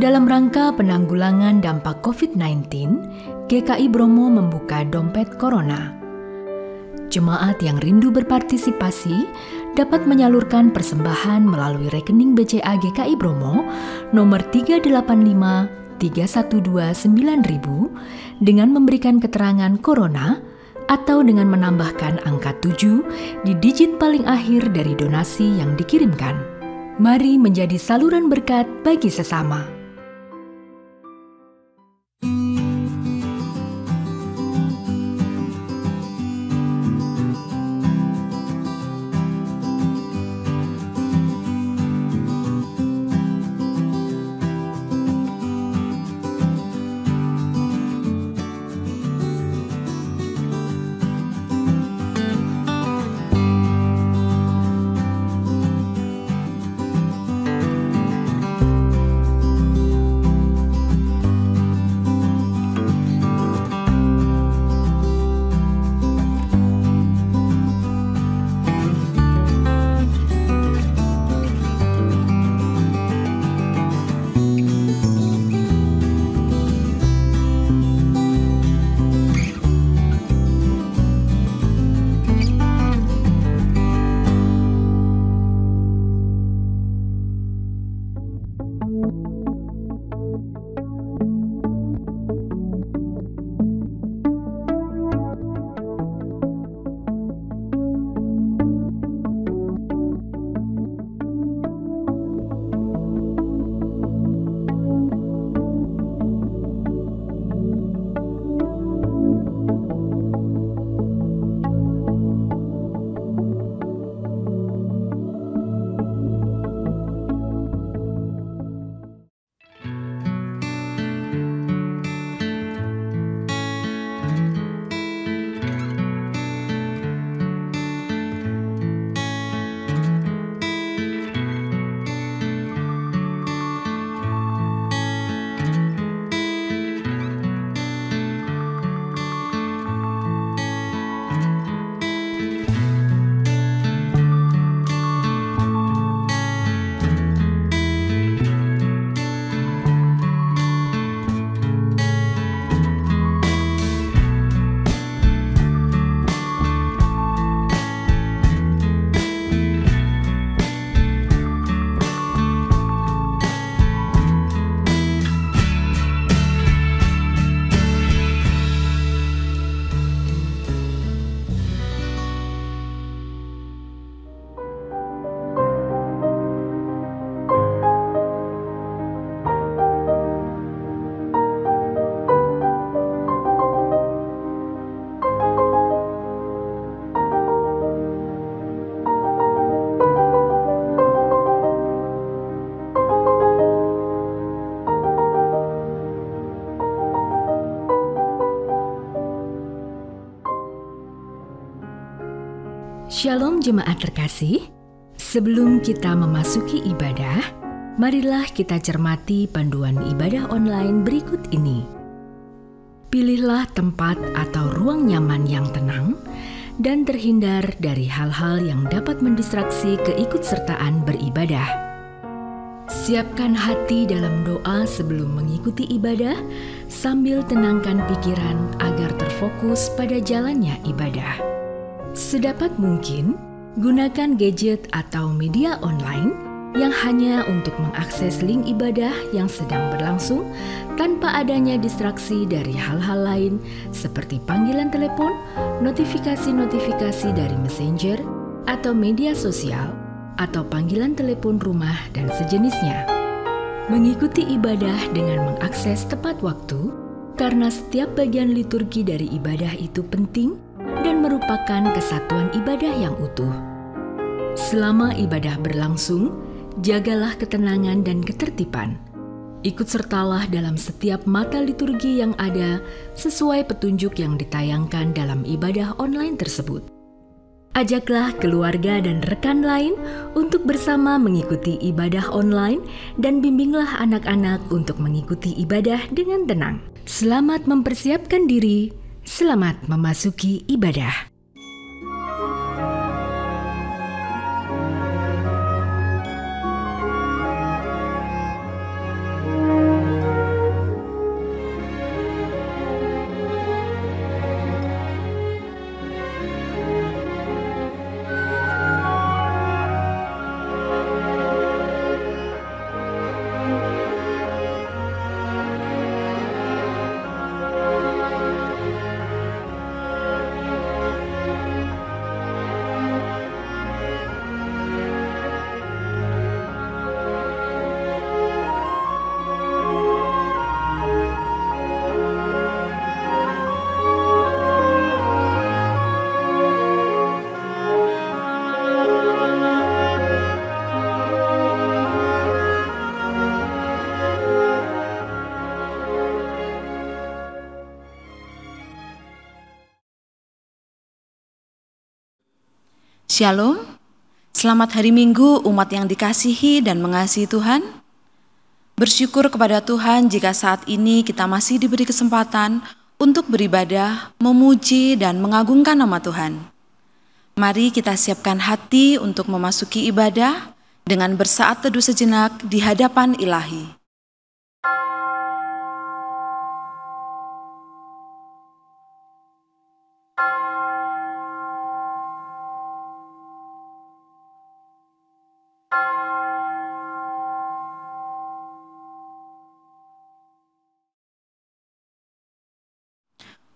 Dalam rangka penanggulangan dampak COVID-19, GKI Bromo membuka dompet corona. Jemaat yang rindu berpartisipasi dapat menyalurkan persembahan melalui rekening BCA GKI Bromo nomor 3853129.000 dengan memberikan keterangan corona atau dengan menambahkan angka 7 di digit paling akhir dari donasi yang dikirimkan. Mari menjadi saluran berkat bagi sesama. Shalom jemaat terkasih, sebelum kita memasuki ibadah, marilah kita cermati panduan ibadah online berikut ini. Pilihlah tempat atau ruang nyaman yang tenang dan terhindar dari hal-hal yang dapat mendistraksi keikutsertaan beribadah. Siapkan hati dalam doa sebelum mengikuti ibadah, sambil tenangkan pikiran agar terfokus pada jalannya ibadah. Sedapat mungkin, gunakan gadget atau media online yang hanya untuk mengakses link ibadah yang sedang berlangsung tanpa adanya distraksi dari hal-hal lain seperti panggilan telepon, notifikasi-notifikasi dari messenger, atau media sosial, atau panggilan telepon rumah dan sejenisnya. Mengikuti ibadah dengan mengakses tepat waktu, karena setiap bagian liturgi dari ibadah itu penting dan merupakan kesatuan ibadah yang utuh. Selama ibadah berlangsung, jagalah ketenangan dan ketertiban. Ikut sertalah dalam setiap mata liturgi yang ada sesuai petunjuk yang ditayangkan dalam ibadah online tersebut. Ajaklah keluarga dan rekan lain untuk bersama mengikuti ibadah online dan bimbinglah anak-anak untuk mengikuti ibadah dengan tenang. Selamat mempersiapkan diri. Selamat memasuki ibadah. Shalom, selamat hari Minggu umat yang dikasihi dan mengasihi Tuhan. Bersyukur kepada Tuhan jika saat ini kita masih diberi kesempatan untuk beribadah, memuji dan mengagungkan nama Tuhan. Mari kita siapkan hati untuk memasuki ibadah dengan bersaat teduh sejenak di hadapan Ilahi.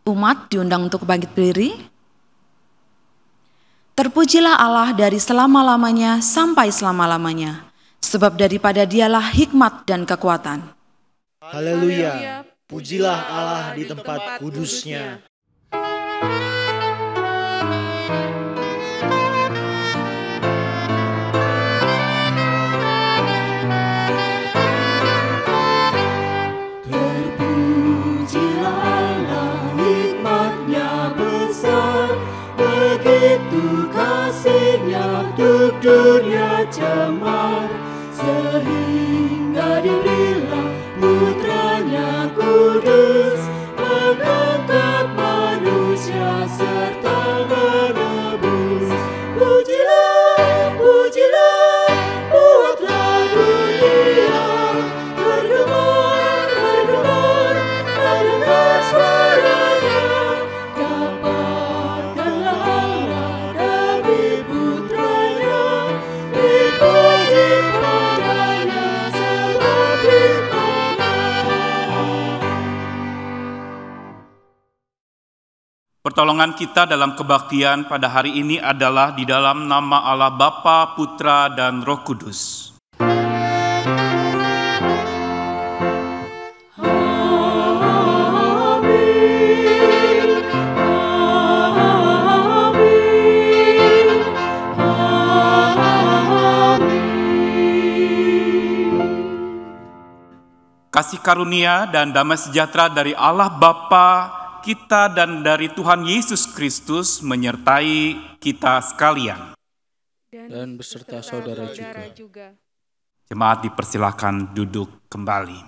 Umat diundang untuk bangkit berdiri. Terpujilah Allah dari selama-lamanya sampai selama-lamanya, sebab daripada Dialah hikmat dan kekuatan. Haleluya, pujilah Allah di tempat kudusnya. Untuk dunia cemar, sehingga diberilah putranya kudus, mengangkat manusia serta menebus. Pujilah, pujilah, buatlah dunia bergumar, bergumar, mendengar suaranya. Dapatkanlah Allah dari putranya, dipuji padanya sebab hikmatnya. Pertolongan kita dalam kebaktian pada hari ini adalah di dalam nama Allah Bapa, Putra, dan Roh Kudus. Kasih karunia dan damai sejahtera dari Allah Bapa kita dan dari Tuhan Yesus Kristus menyertai kita sekalian. Dan beserta saudara juga. Jemaat dipersilakan duduk kembali.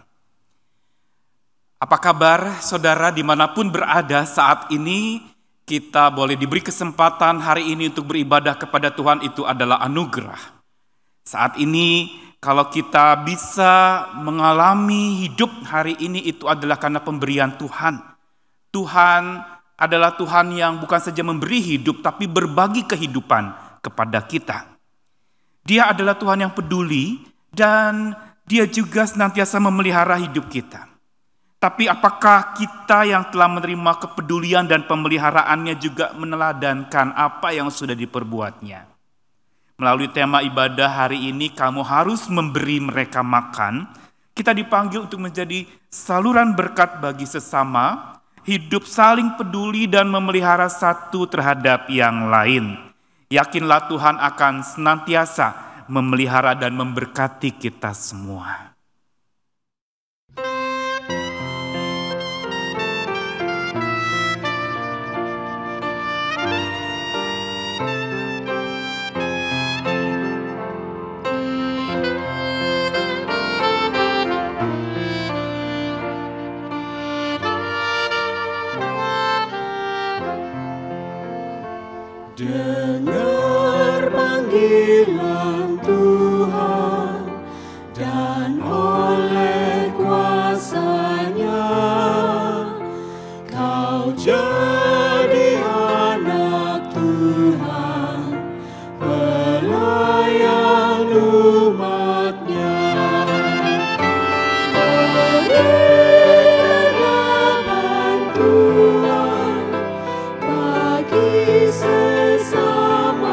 Apa kabar saudara dimanapun berada saat ini? Kita boleh diberi kesempatan hari ini untuk beribadah kepada Tuhan, itu adalah anugerah. Saat ini kalau kita bisa mengalami hidup hari ini, itu adalah karena pemberian Tuhan. Tuhan adalah Tuhan yang bukan saja memberi hidup, tapi berbagi kehidupan kepada kita. Dia adalah Tuhan yang peduli dan Dia juga senantiasa memelihara hidup kita. Tapi apakah kita yang telah menerima kepedulian dan pemeliharaannya juga meneladankan apa yang sudah diperbuatnya? Melalui tema ibadah hari ini, kamu harus memberi mereka makan. Kita dipanggil untuk menjadi saluran berkat bagi sesama, hidup saling peduli dan memelihara satu terhadap yang lain. Yakinlah Tuhan akan senantiasa memelihara dan memberkati kita semua. Dengar panggilan Tuhan dan oleh kuasa-Nya kau jadi anak Tuhan, pelayan umat-Nya. Berikanlah bantuan bagi sesamamu,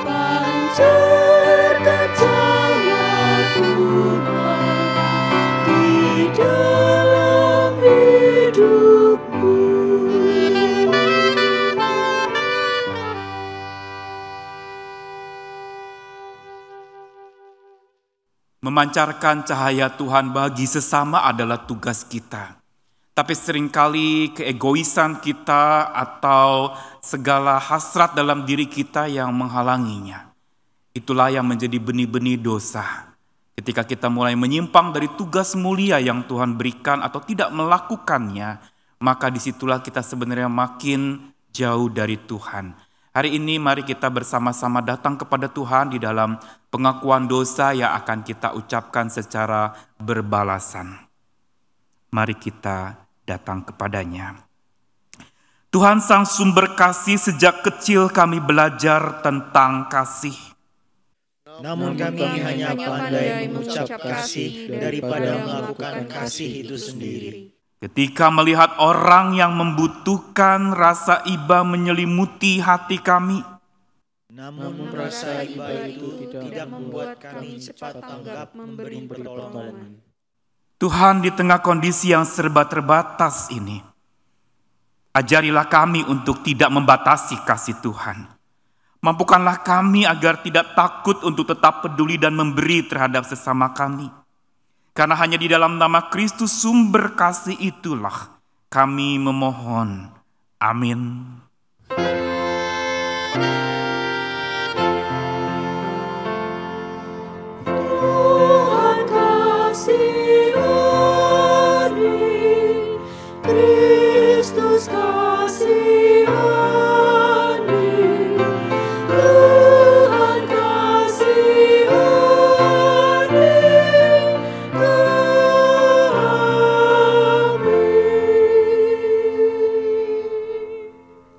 pancarkan cahaya Tuhan di dalam hidupmu. Memancarkan cahaya Tuhan bagi sesama adalah tugas kita. Tapi seringkali keegoisan kita atau segala hasrat dalam diri kita yang menghalanginya. Itulah yang menjadi benih-benih dosa. Ketika kita mulai menyimpang dari tugas mulia yang Tuhan berikan atau tidak melakukannya, maka disitulah kita sebenarnya makin jauh dari Tuhan. Hari ini mari kita bersama-sama datang kepada Tuhan di dalam pengakuan dosa yang akan kita ucapkan secara berbalasan. Mari kita datang kepadanya. Tuhan Sang Sumber Kasih, sejak kecil kami belajar tentang kasih. Namun kami hanya pandai mengucap kasih daripada melakukan kasih itu sendiri. Ketika melihat orang yang membutuhkan, rasa iba menyelimuti hati kami. Namun rasa iba itu tidak membuat kami cepat tanggap memberi pertolongan. Tuhan, di tengah kondisi yang serba terbatas ini, ajarilah kami untuk tidak membatasi kasih Tuhan. Mampukanlah kami agar tidak takut untuk tetap peduli dan memberi terhadap sesama kami. Karena hanya di dalam nama Kristus sumber kasih itulah kami memohon. Amin. Tuhan kasihani, Kristus kasihani, Tuhan kasihani kami.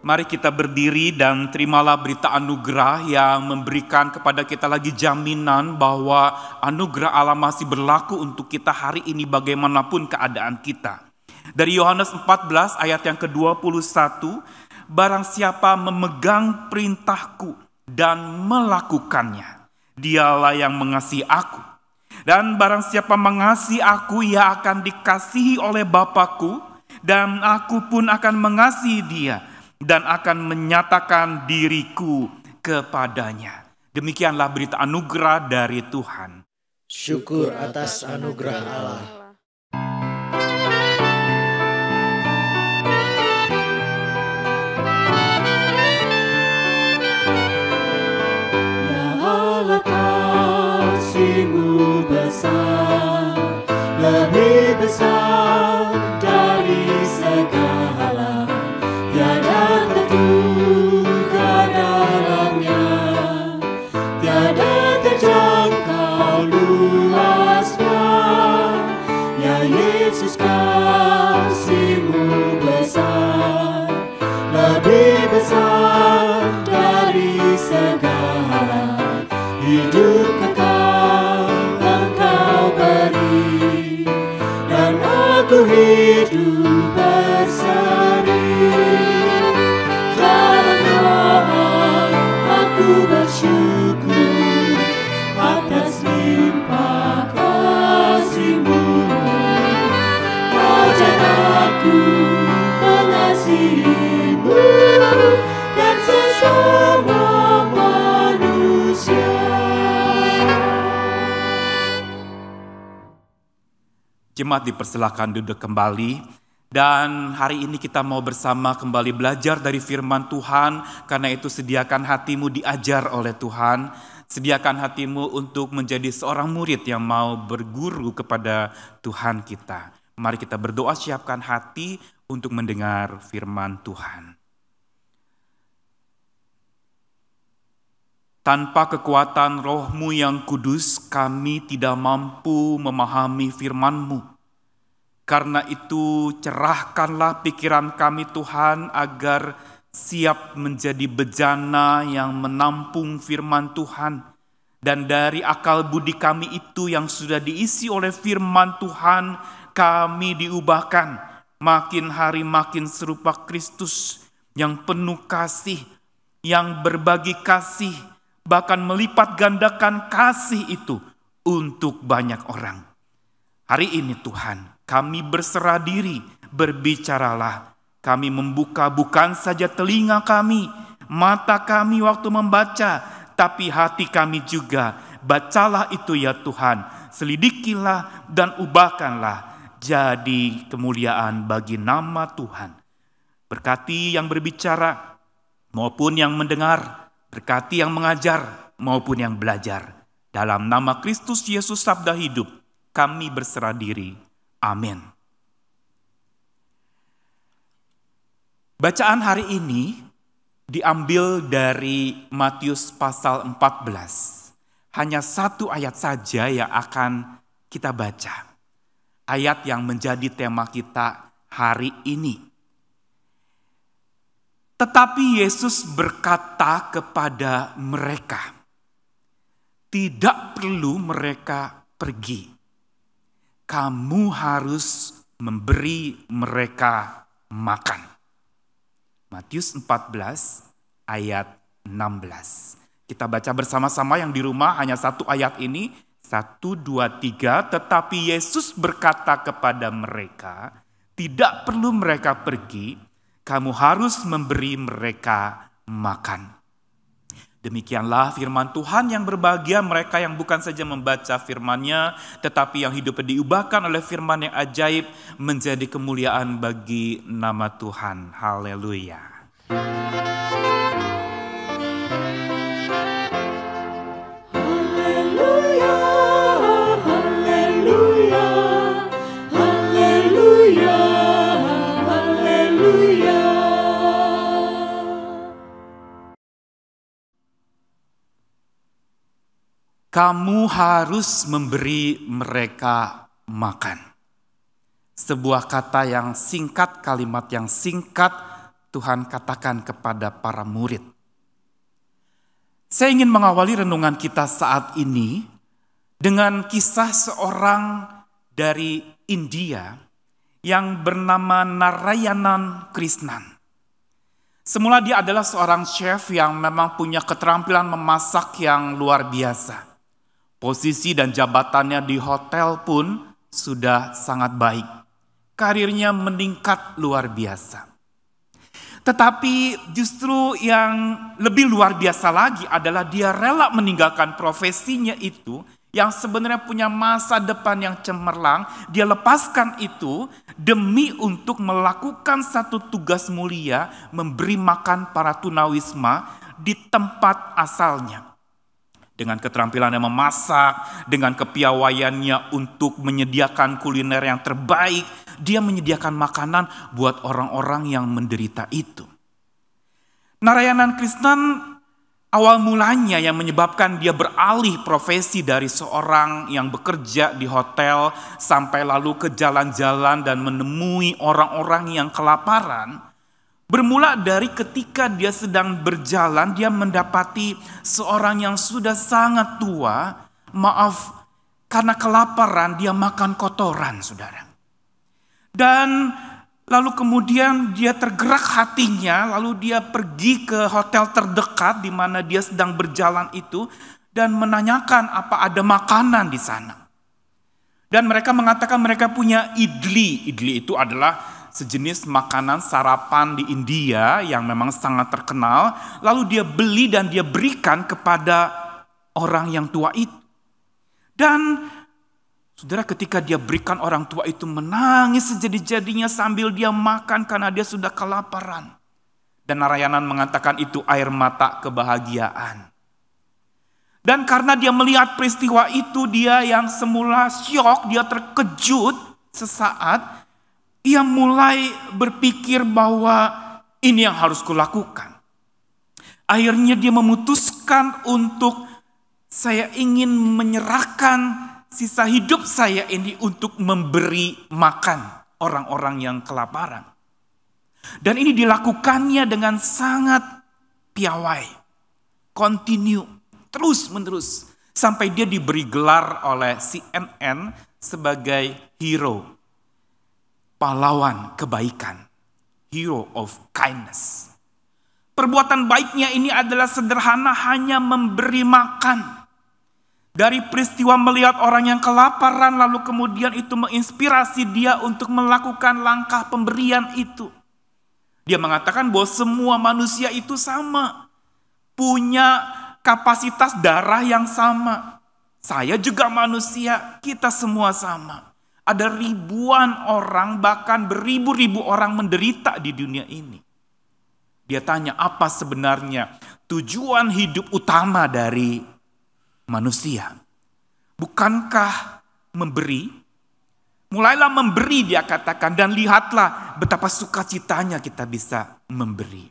Mari kita berdiri dan terimalah berita anugerah yang memberikan kepada kita lagi jaminan bahwa anugerah Allah masih berlaku untuk kita hari ini bagaimanapun keadaan kita. Dari Yohanes 14 ayat yang ke-21, barang siapa memegang perintahku dan melakukannya, dialah yang mengasihi aku. Dan barang siapa mengasihi aku, ia akan dikasihi oleh Bapa-Ku, dan aku pun akan mengasihi dia dan akan menyatakan diriku kepadanya. Demikianlah berita anugerah dari Tuhan. Syukur atas anugerah Allah. Ya Allah, kasih-Mu besar, lebih besar dari segala, tiada terduga dalamnya, tiada terjangkau luasnya. Ya Yesus, kasih-Mu besar, lebih besar dari segala, hidup kekal Engkau beri, dan aku hidup berseri. Dalam doa aku bersyukur atas limpah kasih-Mu. Ajar aku mengasihi-Mu dan sesama manusia. Jemaat dipersilakan duduk kembali. Dan hari ini kita mau bersama kembali belajar dari firman Tuhan. Karena itu sediakan hatimu diajar oleh Tuhan. Sediakan hatimu untuk menjadi seorang murid yang mau berguru kepada Tuhan kita. Mari kita berdoa, siapkan hati untuk mendengar firman Tuhan. Tanpa kekuatan Roh-Mu yang kudus, kami tidak mampu memahami firman-Mu. Karena itu cerahkanlah pikiran kami Tuhan agar siap menjadi bejana yang menampung firman Tuhan. Dan dari akal budi kami itu yang sudah diisi oleh firman Tuhan, kami diubahkan makin hari makin serupa Kristus yang penuh kasih, yang berbagi kasih, bahkan melipat gandakan kasih itu untuk banyak orang. Hari ini Tuhan, kami berserah diri, berbicaralah. Kami membuka bukan saja telinga kami, mata kami waktu membaca, tapi hati kami juga. Bacalah itu ya Tuhan, selidikilah dan ubahkanlah. jadi kemuliaan bagi nama Tuhan. Berkati yang berbicara maupun yang mendengar, berkati yang mengajar maupun yang belajar. Dalam nama Kristus Yesus Sabda Hidup, kami berserah diri. Amin. Bacaan hari ini diambil dari Matius pasal 14. Hanya satu ayat saja yang akan kita baca. Ayat yang menjadi tema kita hari ini. Tetapi Yesus berkata kepada mereka, tidak perlu mereka pergi. Kamu harus memberi mereka makan. Matius 14 ayat 16. Kita baca bersama-sama yang di rumah hanya satu ayat ini. 1, 2, 3. Tetapi Yesus berkata kepada mereka, tidak perlu mereka pergi. Kamu harus memberi mereka makan. Demikianlah firman Tuhan. Yang berbahagia mereka yang bukan saja membaca firman-Nya, tetapi yang hidupnya diubahkan oleh firman yang ajaib menjadi kemuliaan bagi nama Tuhan. Haleluya. Haleluya, haleluya, haleluya, haleluya. Kamu harus memberi mereka makan. Sebuah kata yang singkat, kalimat yang singkat Tuhan katakan kepada para murid. Saya ingin mengawali renungan kita saat ini dengan kisah seorang dari India yang bernama Narayanan Krishnan. Semula dia adalah seorang chef yang memang punya keterampilan memasak yang luar biasa. Posisi dan jabatannya di hotel pun sudah sangat baik. Karirnya meningkat luar biasa. Tetapi justru yang lebih luar biasa lagi adalah dia rela meninggalkan profesinya itu yang sebenarnya punya masa depan yang cemerlang. Dia lepaskan itu demi untuk melakukan satu tugas mulia, memberi makan para tunawisma di tempat asalnya. Dengan keterampilannya memasak, dengan kepiawaiannya untuk menyediakan kuliner yang terbaik, dia menyediakan makanan buat orang-orang yang menderita itu. Narayanan Krishnan awal mulanya yang menyebabkan dia beralih profesi dari seorang yang bekerja di hotel sampai lalu ke jalan-jalan dan menemui orang-orang yang kelaparan. Bermula dari ketika dia sedang berjalan, dia mendapati seorang yang sudah sangat tua, karena kelaparan dia makan kotoran, saudara. Dan lalu kemudian dia tergerak hatinya, lalu dia pergi ke hotel terdekat di mana dia sedang berjalan itu, dan menanyakan apa ada makanan di sana. Dan mereka mengatakan mereka punya idli. Idli itu adalah sejenis makanan sarapan di India yang memang sangat terkenal. Lalu dia beli dan dia berikan kepada orang yang tua itu. Dan saudara, ketika dia berikan, orang tua itu menangis sejadi-jadinya sambil dia makan karena dia sudah kelaparan. Dan Narayanan mengatakan itu air mata kebahagiaan. Dan karena dia melihat peristiwa itu, dia yang semula syok, dia terkejut sesaat. Ia mulai berpikir bahwa ini yang harus kulakukan. Akhirnya dia memutuskan untuk, saya ingin menyerahkan sisa hidup saya ini untuk memberi makan orang-orang yang kelaparan. Dan ini dilakukannya dengan sangat piawai, continue, terus-menerus. Sampai dia diberi gelar oleh CNN sebagai hero. Pahlawan kebaikan, hero of kindness. Perbuatan baiknya ini adalah sederhana, hanya memberi makan. Dari peristiwa melihat orang yang kelaparan, lalu kemudian itu menginspirasi dia untuk melakukan langkah pemberian itu. Dia mengatakan bahwa semua manusia itu sama, punya kapasitas darah yang sama. Saya juga manusia, kita semua sama. Ada ribuan orang, bahkan beribu-ribu orang menderita di dunia ini. Dia tanya, apa sebenarnya tujuan hidup utama dari manusia? Bukankah memberi? Mulailah memberi, dia katakan, dan lihatlah betapa sukacitanya kita bisa memberi.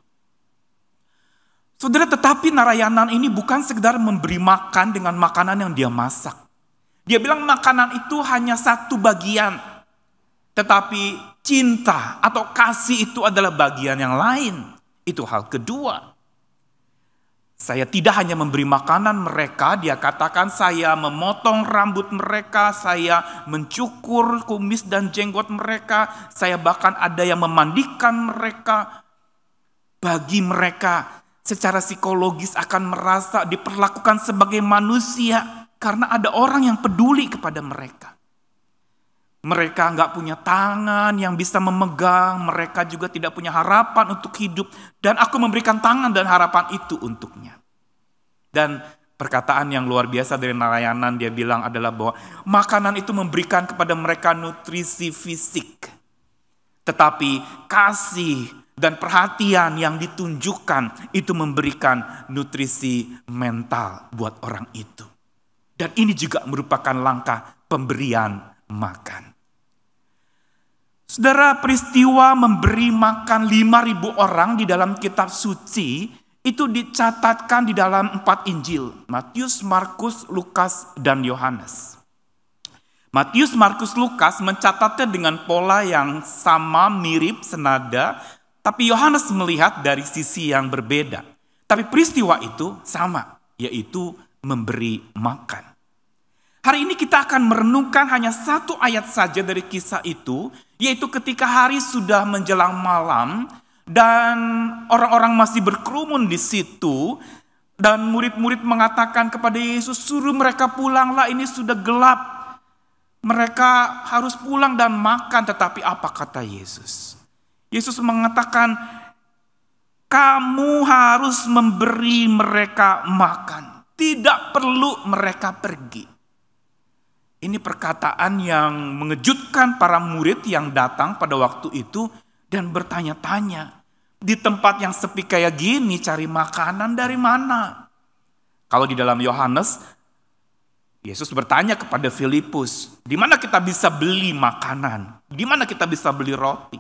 Saudara, tetapi Narayanan ini bukan sekedar memberi makan dengan makanan yang dia masak. Dia bilang makanan itu hanya satu bagian. Tetapi cinta atau kasih itu adalah bagian yang lain. Itu hal kedua. Saya tidak hanya memberi makanan mereka, dia katakan saya memotong rambut mereka, saya mencukur kumis dan jenggot mereka, saya bahkan ada yang memandikan mereka. Bagi mereka secara psikologis akan merasa diperlakukan sebagai manusia karena ada orang yang peduli kepada mereka. Mereka nggak punya tangan yang bisa memegang, mereka juga tidak punya harapan untuk hidup, dan aku memberikan tangan dan harapan itu untuknya. Dan perkataan yang luar biasa dari Narayanan, dia bilang adalah bahwa makanan itu memberikan kepada mereka nutrisi fisik, tetapi kasih dan perhatian yang ditunjukkan itu memberikan nutrisi mental buat orang itu. Dan ini juga merupakan langkah pemberian makan. Saudara, peristiwa memberi makan 5.000 orang di dalam kitab suci itu dicatatkan di dalam 4 Injil, Matius, Markus, Lukas, dan Yohanes. Matius, Markus, Lukas mencatatnya dengan pola yang sama, mirip, senada, tapi Yohanes melihat dari sisi yang berbeda. Tapi peristiwa itu sama, yaitu memberi makan. Hari ini kita akan merenungkan hanya satu ayat saja dari kisah itu, yaitu ketika hari sudah menjelang malam dan orang-orang masih berkerumun di situ, dan murid-murid mengatakan kepada Yesus, suruh mereka pulanglah, ini sudah gelap. Mereka harus pulang dan makan, tetapi apa kata Yesus? Yesus mengatakan, kamu harus memberi mereka makan. Tidak perlu mereka pergi. Ini perkataan yang mengejutkan para murid yang datang pada waktu itu dan bertanya-tanya, di tempat yang sepi kayak gini cari makanan dari mana? Kalau di dalam Yohanes, Yesus bertanya kepada Filipus, di mana kita bisa beli makanan? Di mana kita bisa beli roti?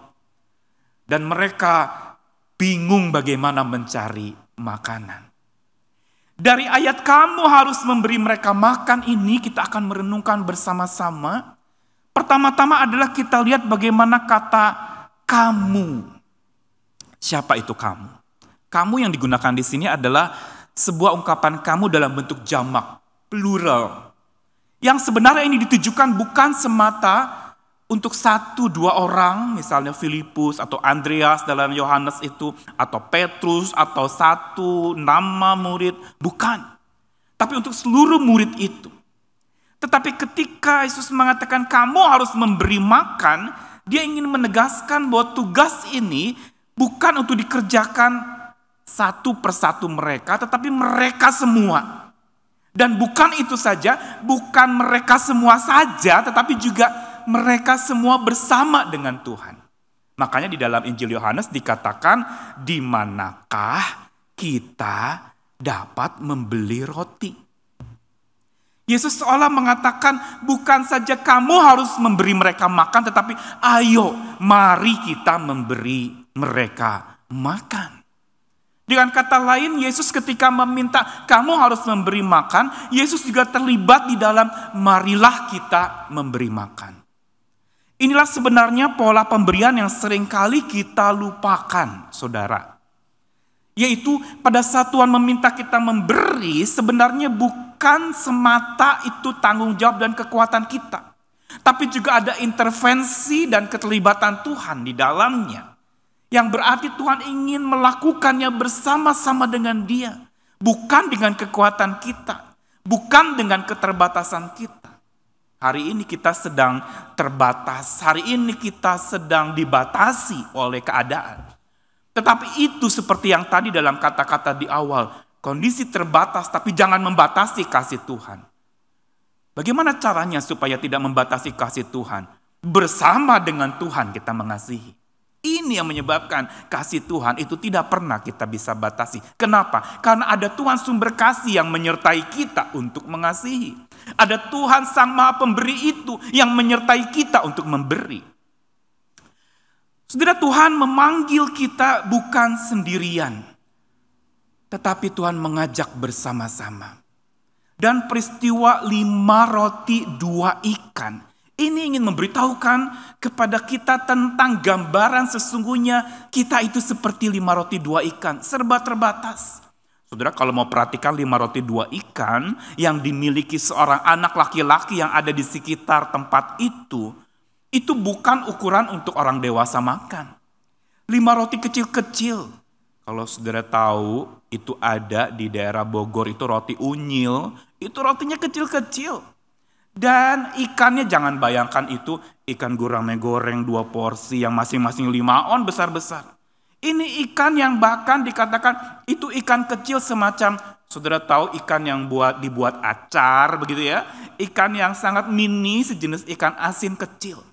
Dan mereka bingung bagaimana mencari makanan. Dari ayat kamu harus memberi mereka makan ini kita akan merenungkan bersama-sama. Pertama-tama adalah kita lihat bagaimana kata kamu. Siapa itu kamu? Kamu yang digunakan di sini adalah sebuah ungkapan kamu dalam bentuk jamak, plural. Yang sebenarnya ini ditujukan bukan semata untuk 1-2 orang, misalnya Filipus atau Andreas dalam Yohanes itu, atau Petrus atau 1 nama murid, bukan. Tapi untuk seluruh murid itu. Tetapi ketika Yesus mengatakan kamu harus memberi makan, dia ingin menegaskan bahwa tugas ini bukan untuk dikerjakan satu persatu mereka, tetapi mereka semua. Dan bukan itu saja, bukan mereka semua saja, tetapi juga mereka semua bersama dengan Tuhan. Makanya di dalam Injil Yohanes dikatakan, di manakah kita dapat membeli roti? Yesus seolah mengatakan bukan saja kamu harus memberi mereka makan, tetapi ayo mari kita memberi mereka makan. Dengan kata lain, Yesus ketika meminta kamu harus memberi makan, Yesus juga terlibat di dalam marilah kita memberi makan. Inilah sebenarnya pola pemberian yang seringkali kita lupakan, saudara. Yaitu pada saat Tuhan meminta kita memberi, sebenarnya bukan semata itu tanggung jawab dan kekuatan kita. Tapi juga ada intervensi dan keterlibatan Tuhan di dalamnya. Yang berarti Tuhan ingin melakukannya bersama-sama dengan Dia. Bukan dengan kekuatan kita. Bukan dengan keterbatasan kita. Hari ini kita sedang terbatas, hari ini kita sedang dibatasi oleh keadaan. Tetapi itu seperti yang tadi dalam kata-kata di awal, kondisi terbatas tapi jangan membatasi kasih Tuhan. Bagaimana caranya supaya tidak membatasi kasih Tuhan? Bersama dengan Tuhan kita mengasihi. Ini yang menyebabkan kasih Tuhan itu tidak pernah kita bisa batasi. Kenapa? Karena ada Tuhan sumber kasih yang menyertai kita untuk mengasihi. Ada Tuhan Sang Maha Pemberi itu yang menyertai kita untuk memberi. Saudara, Tuhan memanggil kita bukan sendirian, tetapi Tuhan mengajak bersama-sama. Dan peristiwa 5 roti 2 ikan ini ingin memberitahukan kepada kita tentang gambaran sesungguhnya kita itu seperti 5 roti 2 ikan, serba terbatas. Saudara, kalau mau perhatikan 5 roti 2 ikan yang dimiliki seorang anak laki-laki yang ada di sekitar tempat itu bukan ukuran untuk orang dewasa makan. 5 roti kecil-kecil. Kalau saudara tahu, itu ada di daerah Bogor, itu roti unyil, itu rotinya kecil-kecil. Dan ikannya jangan bayangkan itu ikan gurame goreng 2 porsi yang masing-masing 5 on besar-besar. Ini ikan yang bahkan dikatakan itu ikan kecil semacam, saudara tahu ikan yang dibuat acar begitu ya. Ikan yang sangat mini sejenis ikan asin kecil.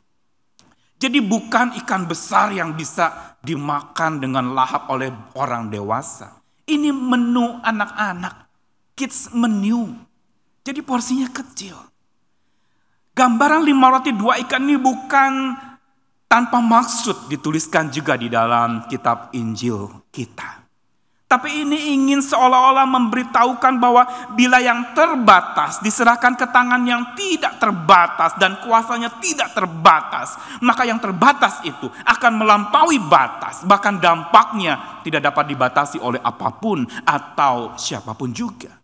Jadi bukan ikan besar yang bisa dimakan dengan lahap oleh orang dewasa. Ini menu anak-anak, kids menu. Jadi porsinya kecil. Gambaran 5 roti 2 ikan ini bukan tanpa maksud dituliskan juga di dalam kitab Injil kita. Tapi ini ingin seolah-olah memberitahukan bahwa bila yang terbatas diserahkan ke tangan yang tidak terbatas dan kuasanya tidak terbatas, maka yang terbatas itu akan melampaui batas, bahkan dampaknya tidak dapat dibatasi oleh apapun atau siapapun juga.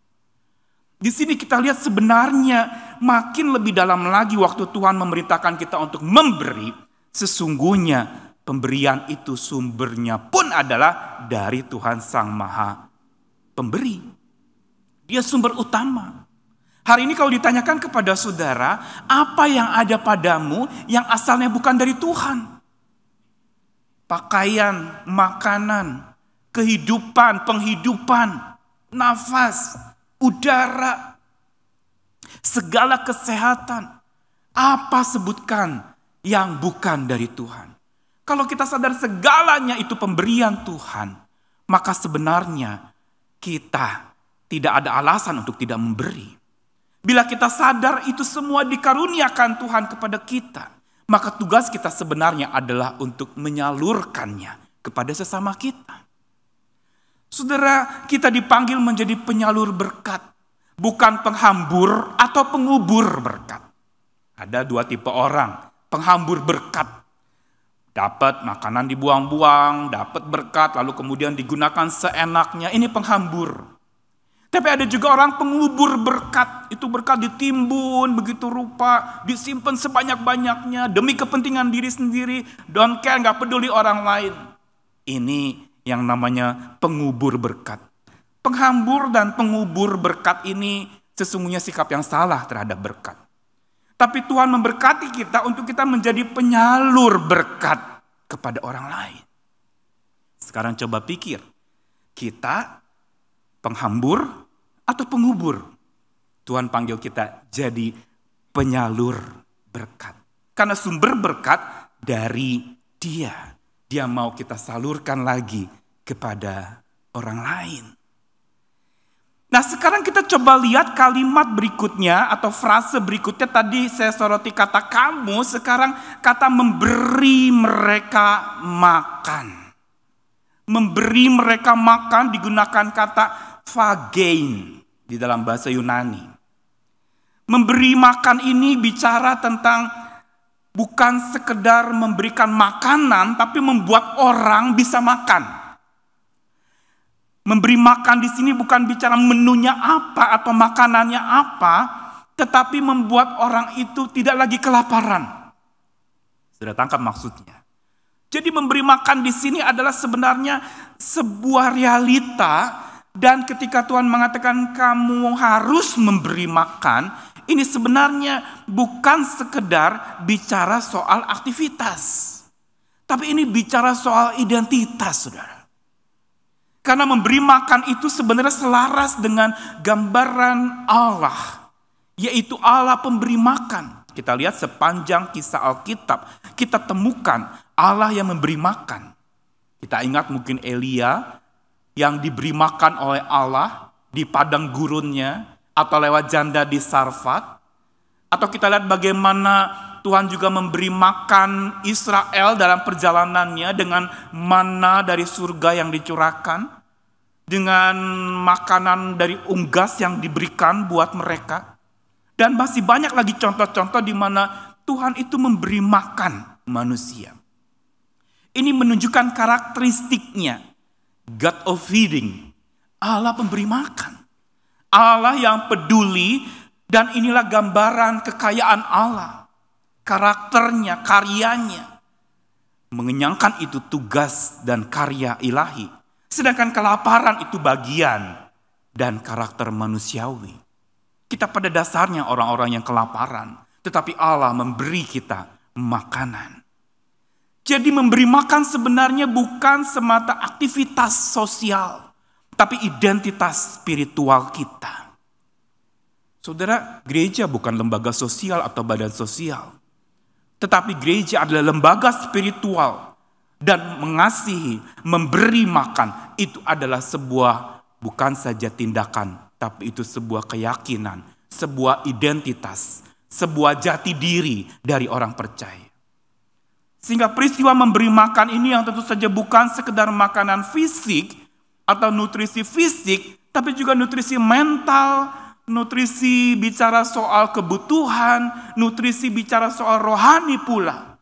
Di sini kita lihat sebenarnya makin lebih dalam lagi waktu Tuhan memerintahkan kita untuk memberi, sesungguhnya pemberian itu sumbernya pun adalah dari Tuhan Sang Maha Pemberi. Dia sumber utama. Hari ini kalau ditanyakan kepada saudara, apa yang ada padamu yang asalnya bukan dari Tuhan? Pakaian, makanan, kehidupan, penghidupan, nafas, udara, segala kesehatan. Apa sebutkan yang bukan dari Tuhan? Kalau kita sadar segalanya itu pemberian Tuhan, maka sebenarnya kita tidak ada alasan untuk tidak memberi. Bila kita sadar itu semua dikaruniakan Tuhan kepada kita, maka tugas kita sebenarnya adalah untuk menyalurkannya kepada sesama kita. Saudara, kita dipanggil menjadi penyalur berkat, bukan penghambur atau pengubur berkat. Ada 2 tipe orang, penghambur berkat. Dapat makanan dibuang-buang, dapat berkat, lalu kemudian digunakan seenaknya, ini penghambur. Tapi ada juga orang pengubur berkat, itu berkat ditimbun begitu rupa, disimpan sebanyak-banyaknya demi kepentingan diri sendiri, don't care, gak peduli orang lain. Ini yang namanya pengubur berkat. Penghambur dan pengubur berkat ini sesungguhnya sikap yang salah terhadap berkat. Tapi Tuhan memberkati kita untuk kita menjadi penyalur berkat kepada orang lain. Sekarang coba pikir, kita penghambur atau pengubur? Tuhan panggil kita jadi penyalur berkat. Karena sumber berkat dari Dia. Dia mau kita salurkan lagi kepada orang lain. Nah, sekarang kita coba lihat kalimat berikutnya atau frase berikutnya. Tadi saya soroti kata kamu, sekarang kata memberi mereka makan. Memberi mereka makan digunakan kata phagein di dalam bahasa Yunani. Memberi makan ini bicara tentang bukan sekedar memberikan makanan, tapi membuat orang bisa makan. Memberi makan di sini bukan bicara menunya apa atau makanannya apa, tetapi membuat orang itu tidak lagi kelaparan. Sudah tangkap maksudnya? Jadi memberi makan di sini adalah sebenarnya sebuah realita, dan ketika Tuhan mengatakan kamu harus memberi makan, ini sebenarnya bukan sekedar bicara soal aktivitas. Tapi ini bicara soal identitas, saudara. Karena memberi makan itu sebenarnya selaras dengan gambaran Allah. Yaitu Allah pemberi makan. Kita lihat sepanjang kisah Alkitab, kita temukan Allah yang memberi makan. Kita ingat mungkin Elia yang diberi makan oleh Allah di padang gurunnya, atau lewat janda di Sarfat. Atau kita lihat bagaimana Tuhan juga memberi makan Israel dalam perjalanannya dengan mana dari surga yang dicurahkan, dengan makanan dari unggas yang diberikan buat mereka. Dan masih banyak lagi contoh-contoh di mana Tuhan itu memberi makan manusia. Ini menunjukkan karakteristiknya, God of feeding, Allah pemberi makan. Allah yang peduli, dan inilah gambaran kekayaan Allah. Karakternya, karyanya. Mengenyangkan itu tugas dan karya ilahi. Sedangkan kelaparan itu bagian dan karakter manusiawi. Kita pada dasarnya orang-orang yang kelaparan, tetapi Allah memberi kita makanan. Jadi memberi makan sebenarnya bukan semata aktivitas sosial, tapi identitas spiritual kita. Saudara, gereja bukan lembaga sosial atau badan sosial. Tetapi gereja adalah lembaga spiritual. Dan mengasihi, memberi makan, itu adalah sebuah bukan saja tindakan, tapi itu sebuah keyakinan, sebuah identitas, sebuah jati diri dari orang percaya. Sehingga peristiwa memberi makan ini yang tentu saja bukan sekedar makanan fisik atau nutrisi fisik, tapi juga nutrisi mental, nutrisi bicara soal kebutuhan, nutrisi bicara soal rohani pula.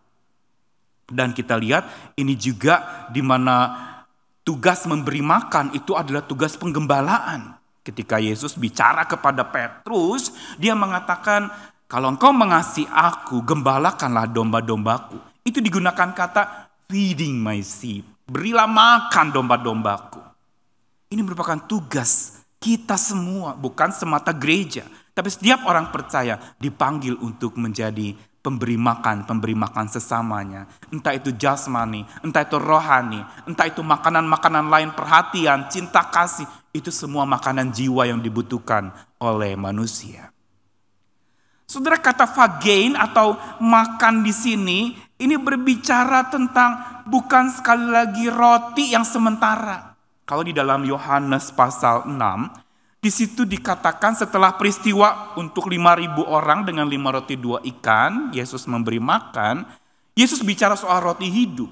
Dan kita lihat ini juga di mana tugas memberi makan itu adalah tugas penggembalaan. Ketika Yesus bicara kepada Petrus, dia mengatakan, kalau engkau mengasihi aku, gembalakanlah domba-dombaku. Itu digunakan kata feeding my sheep. Berilah makan domba-dombaku. Ini merupakan tugas kita semua, bukan semata gereja. Tapi setiap orang percaya dipanggil untuk menjadi pemberi makan sesamanya. Entah itu jasmani, entah itu rohani, entah itu makanan-makanan lain, perhatian, cinta kasih. Itu semua makanan jiwa yang dibutuhkan oleh manusia. Saudara, kata fagain atau makan di sini, ini berbicara tentang bukan sekali lagi roti yang sementara. Kalau di dalam Yohanes pasal 6, di situ dikatakan setelah peristiwa untuk 5.000 orang dengan 5 roti 2 ikan, Yesus memberi makan, Yesus bicara soal roti hidup.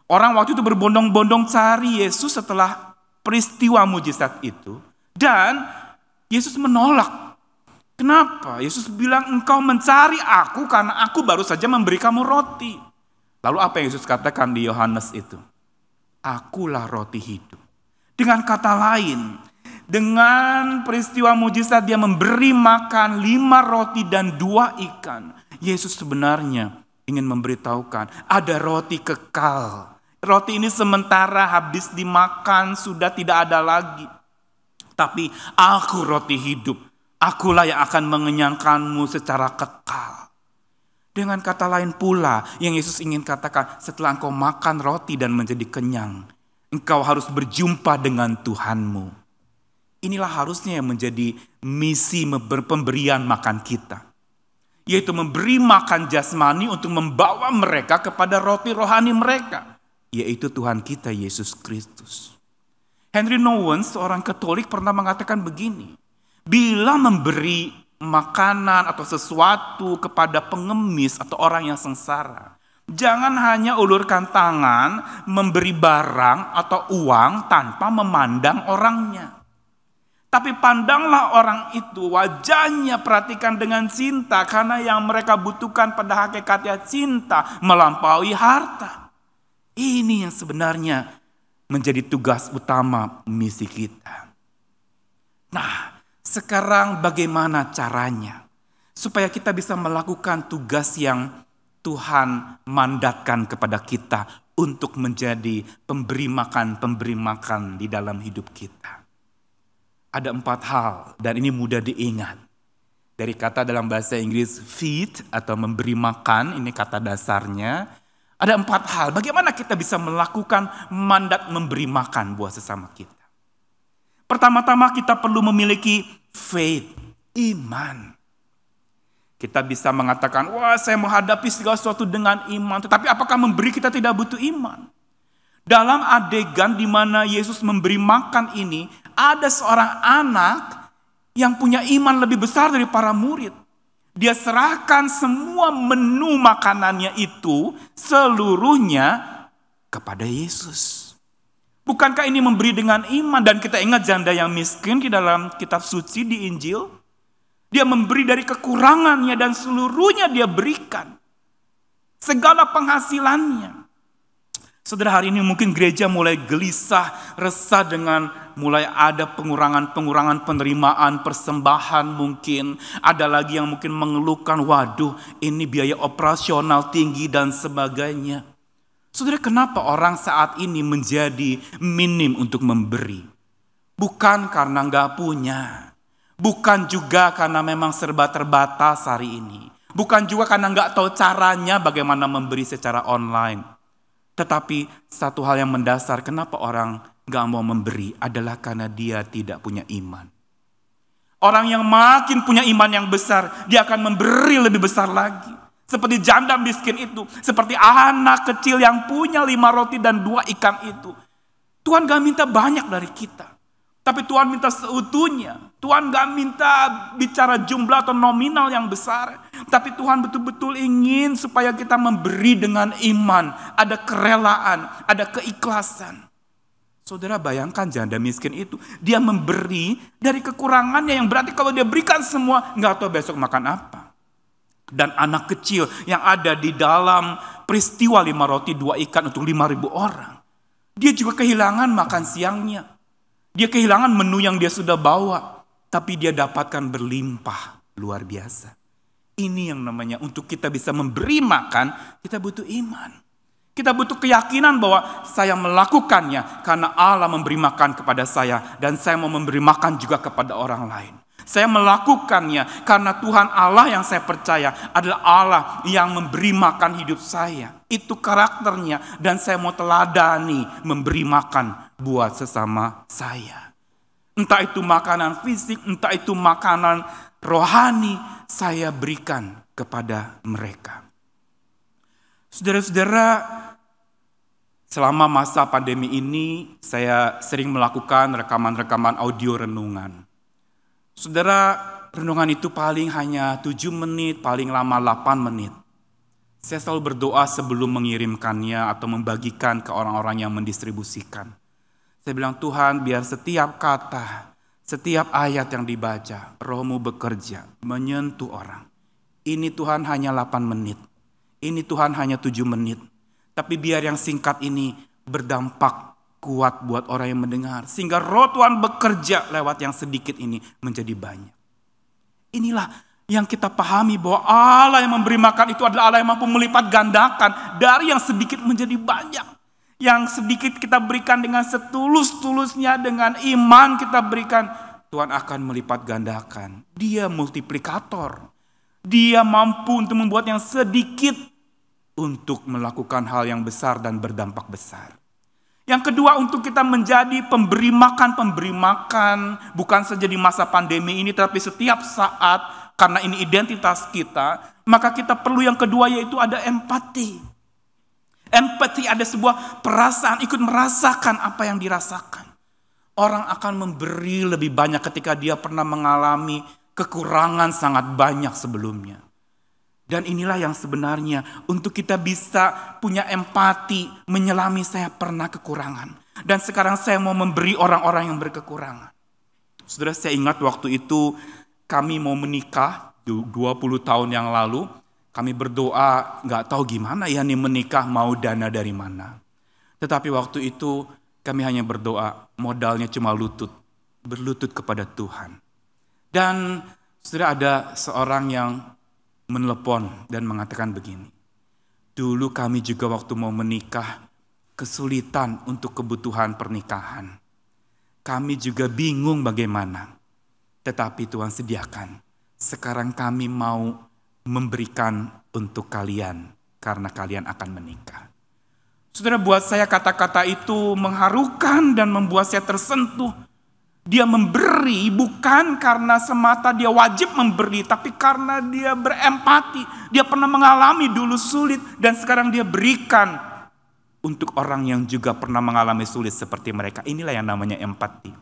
Orang waktu itu berbondong-bondong cari Yesus setelah peristiwa mujizat itu. Dan Yesus menolak. Kenapa? Yesus bilang, engkau mencari aku karena aku baru saja memberi kamu roti. Lalu apa yang Yesus katakan di Yohanes itu? Akulah roti hidup. Dengan kata lain, dengan peristiwa mujizat dia memberi makan 5 roti dan 2 ikan. Yesus sebenarnya ingin memberitahukan ada roti kekal. Roti ini sementara habis dimakan sudah tidak ada lagi. Tapi aku roti hidup. Akulah yang akan mengenyangkanmu secara kekal. Dengan kata lain pula yang Yesus ingin katakan, setelah engkau makan roti dan menjadi kenyang, engkau harus berjumpa dengan Tuhanmu. Inilah harusnya yang menjadi misi pemberian makan kita. Yaitu memberi makan jasmani untuk membawa mereka kepada roti rohani mereka. Yaitu Tuhan kita Yesus Kristus. Henry Nouwen, seorang Katolik, pernah mengatakan begini. Bila memberi makanan atau sesuatu kepada pengemis atau orang yang sengsara, jangan hanya ulurkan tangan memberi barang atau uang tanpa memandang orangnya. Tapi pandanglah orang itu, wajahnya perhatikan dengan cinta, karena yang mereka butuhkan pada hakikatnya cinta melampaui harta. Ini yang sebenarnya menjadi tugas utama misi kita. Nah, sekarang bagaimana caranya supaya kita bisa melakukan tugas yang Tuhan mandatkan kepada kita untuk menjadi pemberi makan di dalam hidup kita? Ada 4 hal dan ini mudah diingat. Dari kata dalam bahasa Inggris feed atau memberi makan, ini kata dasarnya. Ada 4 hal bagaimana kita bisa melakukan mandat memberi makan buat sesama kita. Pertama-tama kita perlu memiliki faith, iman. Kita bisa mengatakan, wah saya menghadapi segala sesuatu dengan iman. Tetapi apakah memberi kita tidak butuh iman? Dalam adegan di mana Yesus memberi makan ini, ada seorang anak yang punya iman lebih besar dari para murid. Dia serahkan semua menu makanannya itu seluruhnya kepada Yesus. Bukankah ini memberi dengan iman? Dan kita ingat janda yang miskin di dalam kitab suci di Injil. Dia memberi dari kekurangannya dan seluruhnya dia berikan. Segala penghasilannya. Saudara, hari ini mungkin gereja mulai gelisah, resah dengan mulai ada pengurangan penerimaan, persembahan mungkin. Ada lagi yang mungkin mengeluhkan, waduh ini biaya operasional tinggi dan sebagainya. Saudara, kenapa orang saat ini menjadi minim untuk memberi? Bukan karena nggak punya. Bukan juga karena memang serba terbatas hari ini. Bukan juga karena nggak tahu caranya bagaimana memberi secara online. Tetapi satu hal yang mendasar, kenapa orang nggak mau memberi adalah karena dia tidak punya iman. Orang yang makin punya iman yang besar, dia akan memberi lebih besar lagi. Seperti janda miskin itu, seperti anak kecil yang punya 5 roti dan 2 ikan itu. Tuhan gak minta banyak dari kita. Tapi Tuhan minta seutuhnya. Tuhan gak minta bicara jumlah atau nominal yang besar. Tapi Tuhan betul-betul ingin supaya kita memberi dengan iman. Ada kerelaan, ada keikhlasan. Saudara, bayangkan janda miskin itu. Dia memberi dari kekurangannya, yang berarti kalau dia berikan semua, gak tahu besok makan apa. Dan anak kecil yang ada di dalam peristiwa 5 roti 2 ikan untuk 5.000 orang. Dia juga kehilangan makan siangnya. Dia kehilangan menu yang dia sudah bawa, tapi dia dapatkan berlimpah, luar biasa. Ini yang namanya untuk kita bisa memberi makan, kita butuh iman. Kita butuh keyakinan bahwa saya melakukannya karena Allah memberi makan kepada saya dan saya mau memberi makan juga kepada orang lain. Saya melakukannya karena Tuhan Allah yang saya percaya adalah Allah yang memberi makan hidup saya. Itu karakternya dan saya mau teladani memberi makan buat sesama saya. Entah itu makanan fisik, entah itu makanan rohani, saya berikan kepada mereka. Saudara-saudara, selama masa pandemi ini saya sering melakukan rekaman-rekaman audio renungan. Saudara, renungan itu paling hanya 7 menit, paling lama 8 menit. Saya selalu berdoa sebelum mengirimkannya atau membagikan ke orang-orang yang mendistribusikan. Saya bilang, Tuhan, biar setiap kata, setiap ayat yang dibaca, Roh-Mu bekerja, menyentuh orang. Ini Tuhan hanya 8 menit. Ini Tuhan hanya 7 menit. Tapi biar yang singkat ini berdampak kuat buat orang yang mendengar. Sehingga Roh Tuhan bekerja lewat yang sedikit ini menjadi banyak. Inilah yang kita pahami bahwa Allah yang memberi makan itu adalah Allah yang mampu melipat gandakan dari yang sedikit menjadi banyak. Yang sedikit kita berikan dengan setulus-tulusnya, dengan iman kita berikan, Tuhan akan melipat gandakan. Dia multiplikator. Dia mampu untuk membuat yang sedikit untuk melakukan hal yang besar dan berdampak besar. Yang kedua, untuk kita menjadi pemberi makan bukan saja di masa pandemi ini, tapi setiap saat, karena ini identitas kita, maka kita perlu yang kedua, yaitu ada empati. Empati ada sebuah perasaan, ikut merasakan apa yang dirasakan. Orang akan memberi lebih banyak ketika dia pernah mengalami kekurangan sangat banyak sebelumnya. Dan inilah yang sebenarnya untuk kita bisa punya empati, menyelami saya pernah kekurangan. Dan sekarang saya mau memberi orang-orang yang berkekurangan. Saudara, saya ingat waktu itu kami mau menikah 20 tahun yang lalu. Kami berdoa, gak tahu gimana ya nih menikah, mau dana dari mana. Tetapi waktu itu kami hanya berdoa, modalnya cuma lutut, berlutut kepada Tuhan. Dan saudara, ada seorang yang menelepon dan mengatakan begini, dulu kami juga waktu mau menikah kesulitan untuk kebutuhan pernikahan. Kami juga bingung bagaimana, tetapi Tuhan sediakan. Sekarang kami mau memberikan untuk kalian karena kalian akan menikah. Saudara, buat saya kata-kata itu mengharukan dan membuat saya tersentuh. Dia memberi bukan karena semata dia wajib memberi, tapi karena dia berempati. Dia pernah mengalami dulu sulit dan sekarang dia berikan untuk orang yang juga pernah mengalami sulit seperti mereka. Inilah yang namanya empati.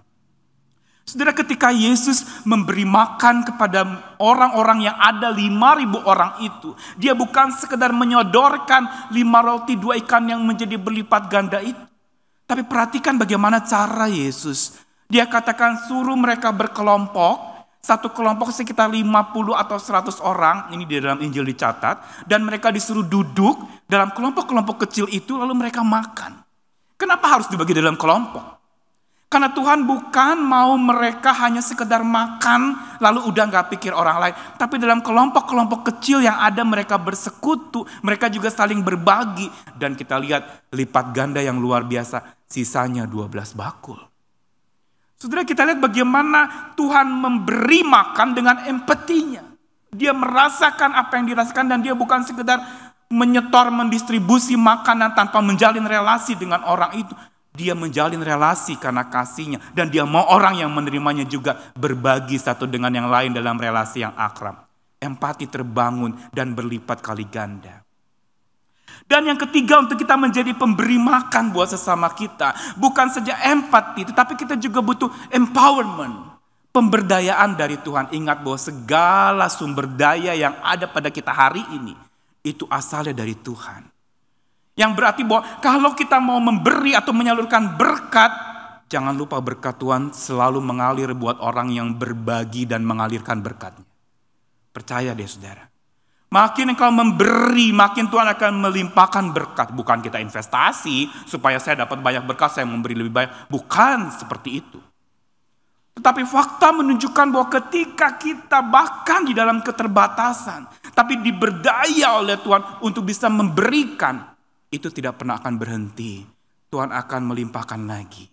Saudara, ketika Yesus memberi makan kepada orang-orang yang ada 5.000 orang itu, dia bukan sekedar menyodorkan 5 roti 2 ikan yang menjadi berlipat ganda itu. Tapi perhatikan bagaimana cara Yesus. Dia katakan suruh mereka berkelompok, satu kelompok sekitar 50 atau 100 orang, ini di dalam Injil dicatat, dan mereka disuruh duduk dalam kelompok-kelompok kecil itu lalu mereka makan. Kenapa harus dibagi dalam kelompok? Karena Tuhan bukan mau mereka hanya sekedar makan lalu udah gak pikir orang lain. Tapi dalam kelompok-kelompok kecil yang ada mereka bersekutu, mereka juga saling berbagi. Dan kita lihat lipat ganda yang luar biasa, sisanya 12 bakul. Saudara, kita lihat bagaimana Tuhan memberi makan dengan empatinya. Dia merasakan apa yang dirasakan dan dia bukan sekedar menyetor, mendistribusi makanan tanpa menjalin relasi dengan orang itu. Dia menjalin relasi karena kasihnya. Dan dia mau orang yang menerimanya juga berbagi satu dengan yang lain dalam relasi yang akrab. Empati terbangun dan berlipat kali ganda. Dan yang ketiga, untuk kita menjadi pemberi makan buat sesama kita. Bukan saja empati, tetapi kita juga butuh empowerment. Pemberdayaan dari Tuhan. Ingat bahwa segala sumber daya yang ada pada kita hari ini, itu asalnya dari Tuhan. Yang berarti bahwa kalau kita mau memberi atau menyalurkan berkat, jangan lupa berkat Tuhan selalu mengalir buat orang yang berbagi dan mengalirkan berkatnya. Percaya deh saudara. Makin engkau memberi, makin Tuhan akan melimpahkan berkat. Bukan kita investasi supaya saya dapat banyak berkat, saya memberi lebih banyak. Bukan seperti itu. Tetapi fakta menunjukkan bahwa ketika kita bahkan di dalam keterbatasan, tapi diberdaya oleh Tuhan untuk bisa memberikan, itu tidak pernah akan berhenti. Tuhan akan melimpahkan lagi.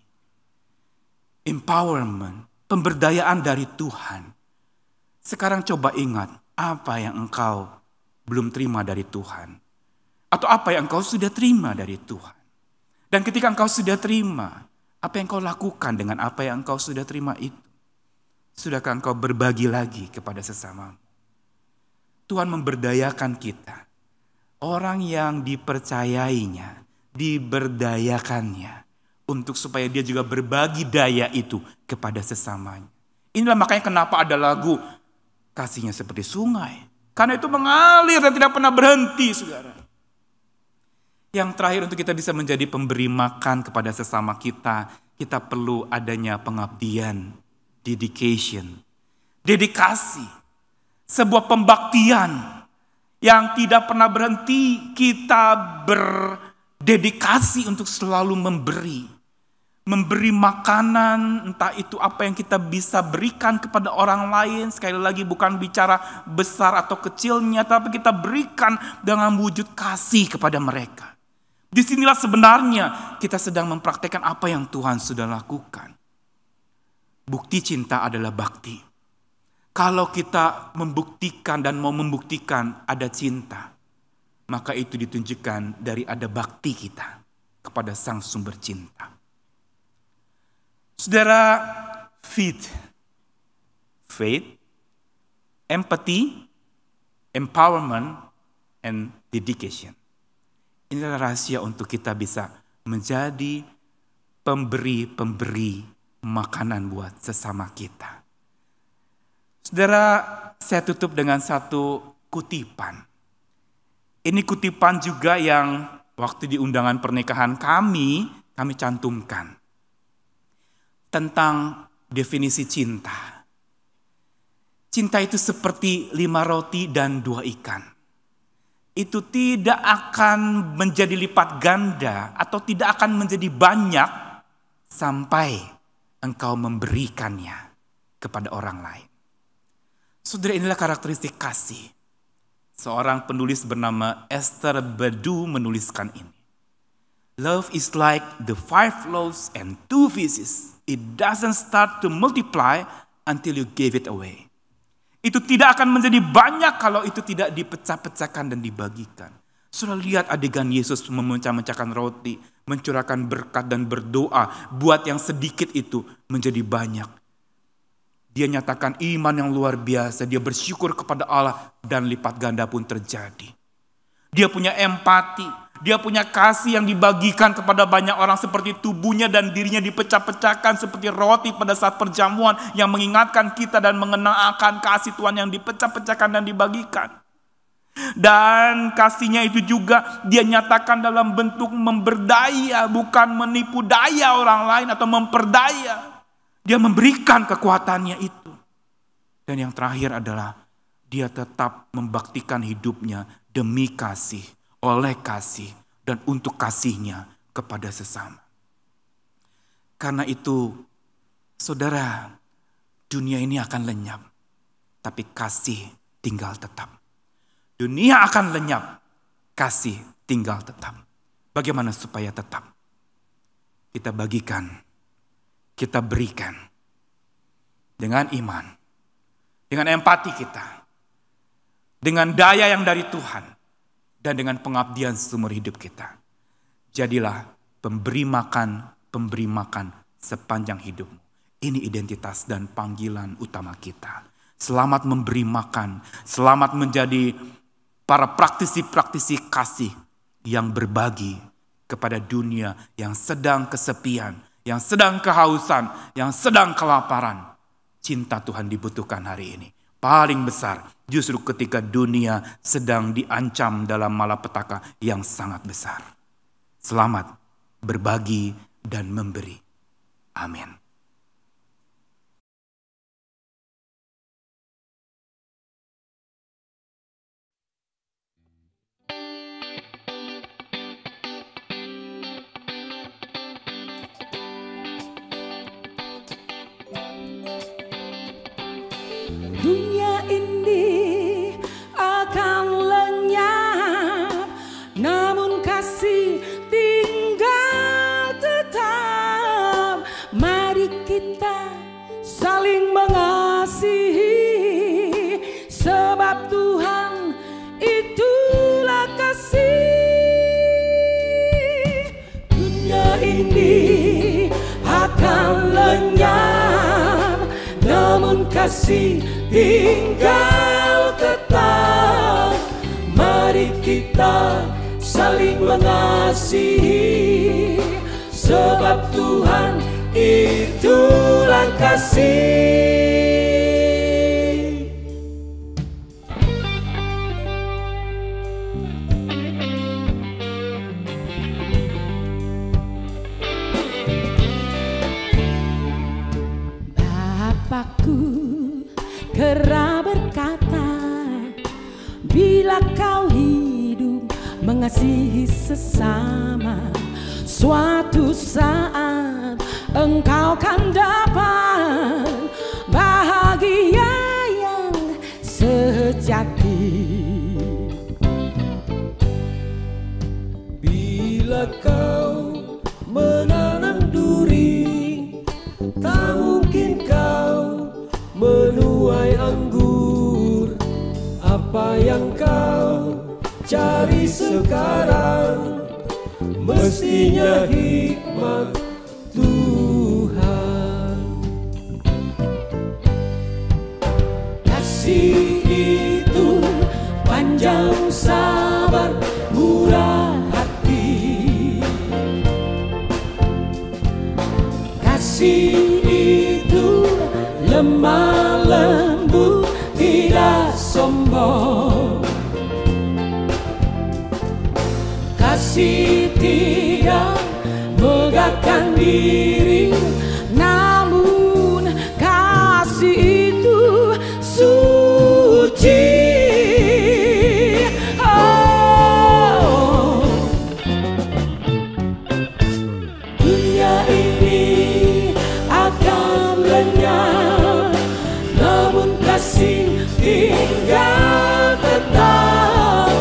Empowerment, pemberdayaan dari Tuhan. Sekarang coba ingat, apa yang engkau belum terima dari Tuhan? Atau apa yang engkau sudah terima dari Tuhan? Dan ketika engkau sudah terima, apa yang engkau lakukan dengan apa yang engkau sudah terima itu? Sudahkah engkau berbagi lagi kepada sesamamu? Tuhan memberdayakan kita. Orang yang dipercayainya, diberdayakannya, untuk supaya dia juga berbagi daya itu kepada sesamanya. Inilah makanya kenapa ada lagu kasihnya seperti sungai. Karena itu mengalir dan tidak pernah berhenti, saudara. Yang terakhir, untuk kita bisa menjadi pemberi makan kepada sesama kita, kita perlu adanya pengabdian, dedication, dedikasi, sebuah pembaktian yang tidak pernah berhenti. Kita berdedikasi untuk selalu memberi makanan, entah itu apa yang kita bisa berikan kepada orang lain. Sekali lagi bukan bicara besar atau kecilnya, tapi kita berikan dengan wujud kasih kepada mereka. Disinilah sebenarnya kita sedang mempraktekkan apa yang Tuhan sudah lakukan. Bukti cinta adalah bakti. Kalau kita membuktikan dan mau membuktikan ada cinta, maka itu ditunjukkan dari ada bakti kita kepada sang sumber cinta. Saudara, faith, empathy, empowerment, and dedication. Inilah rahasia untuk kita bisa menjadi pemberi makanan buat sesama kita. Saudara, saya tutup dengan satu kutipan. Ini kutipan juga yang waktu di undangan pernikahan kami cantumkan. Tentang definisi cinta. Cinta itu seperti 5 roti dan 2 ikan. Itu tidak akan menjadi lipat ganda atau tidak akan menjadi banyak sampai engkau memberikannya kepada orang lain. Saudara, inilah karakteristik kasih. Seorang penulis bernama Esther Badu menuliskan ini. Love is like the 5 loaves and 2 fishes. It doesn't start to multiply until you give it away. Itu tidak akan menjadi banyak kalau itu tidak dipecah-pecahkan dan dibagikan. Saudara, lihat adegan Yesus memecah-mecahkan roti, mencurahkan berkat dan berdoa buat yang sedikit itu menjadi banyak. Dia nyatakan iman yang luar biasa, dia bersyukur kepada Allah dan lipat ganda pun terjadi. Dia punya empati, dia punya kasih yang dibagikan kepada banyak orang seperti tubuhnya dan dirinya dipecah-pecahkan seperti roti pada saat perjamuan yang mengingatkan kita dan mengenalkan kasih Tuhan yang dipecah-pecahkan dan dibagikan. Dan kasihnya itu juga dia nyatakan dalam bentuk memberdaya, bukan menipu daya orang lain atau memperdaya. Dia memberikan kekuatannya itu. Dan yang terakhir adalah dia tetap membaktikan hidupnya demi kasih, oleh kasih, dan untuk kasihnya kepada sesama. Karena itu, saudara, dunia ini akan lenyap, tapi kasih tinggal tetap. Dunia akan lenyap, kasih tinggal tetap. Bagaimana supaya tetap? Kita bagikan, kita berikan dengan iman, dengan empati kita, dengan daya yang dari Tuhan, dan dengan pengabdian seumur hidup kita. Jadilah pemberi makan sepanjang hidupmu. Ini identitas dan panggilan utama kita. Selamat memberi makan, selamat menjadi para praktisi-praktisi kasih yang berbagi kepada dunia yang sedang kesepian, yang sedang kehausan, yang sedang kelaparan. Cinta Tuhan dibutuhkan hari ini. Paling besar justru ketika dunia sedang diancam dalam malapetaka yang sangat besar. Selamat berbagi dan memberi. Amin. Dunia ini akan lenyap, namun kasih tinggal tetap. Mari kita saling mengasihi, sebab Tuhan itulah kasih. Dunia ini akan lenyap, namun kasih tinggal tetap. Mari kita saling mengasihi, sebab Tuhan itulah kasih. Bapakku kerap berkata, bila kau hidup mengasihi sesama, suatu saat engkau kan dapat bahagia yang sejati. Bila kau menanam duri, tak mungkin kau menuai anggur. Apa yang kau cari sekarang mestinya hikmat Tuhan. Kasih itu panjang sabar murah hati. Kasih itu lemah lembut, tidak sombong. Kasih tidak megahkan diri, namun kasih itu suci. Oh, dunia ini akan lenyap, namun kasih tinggal tetap.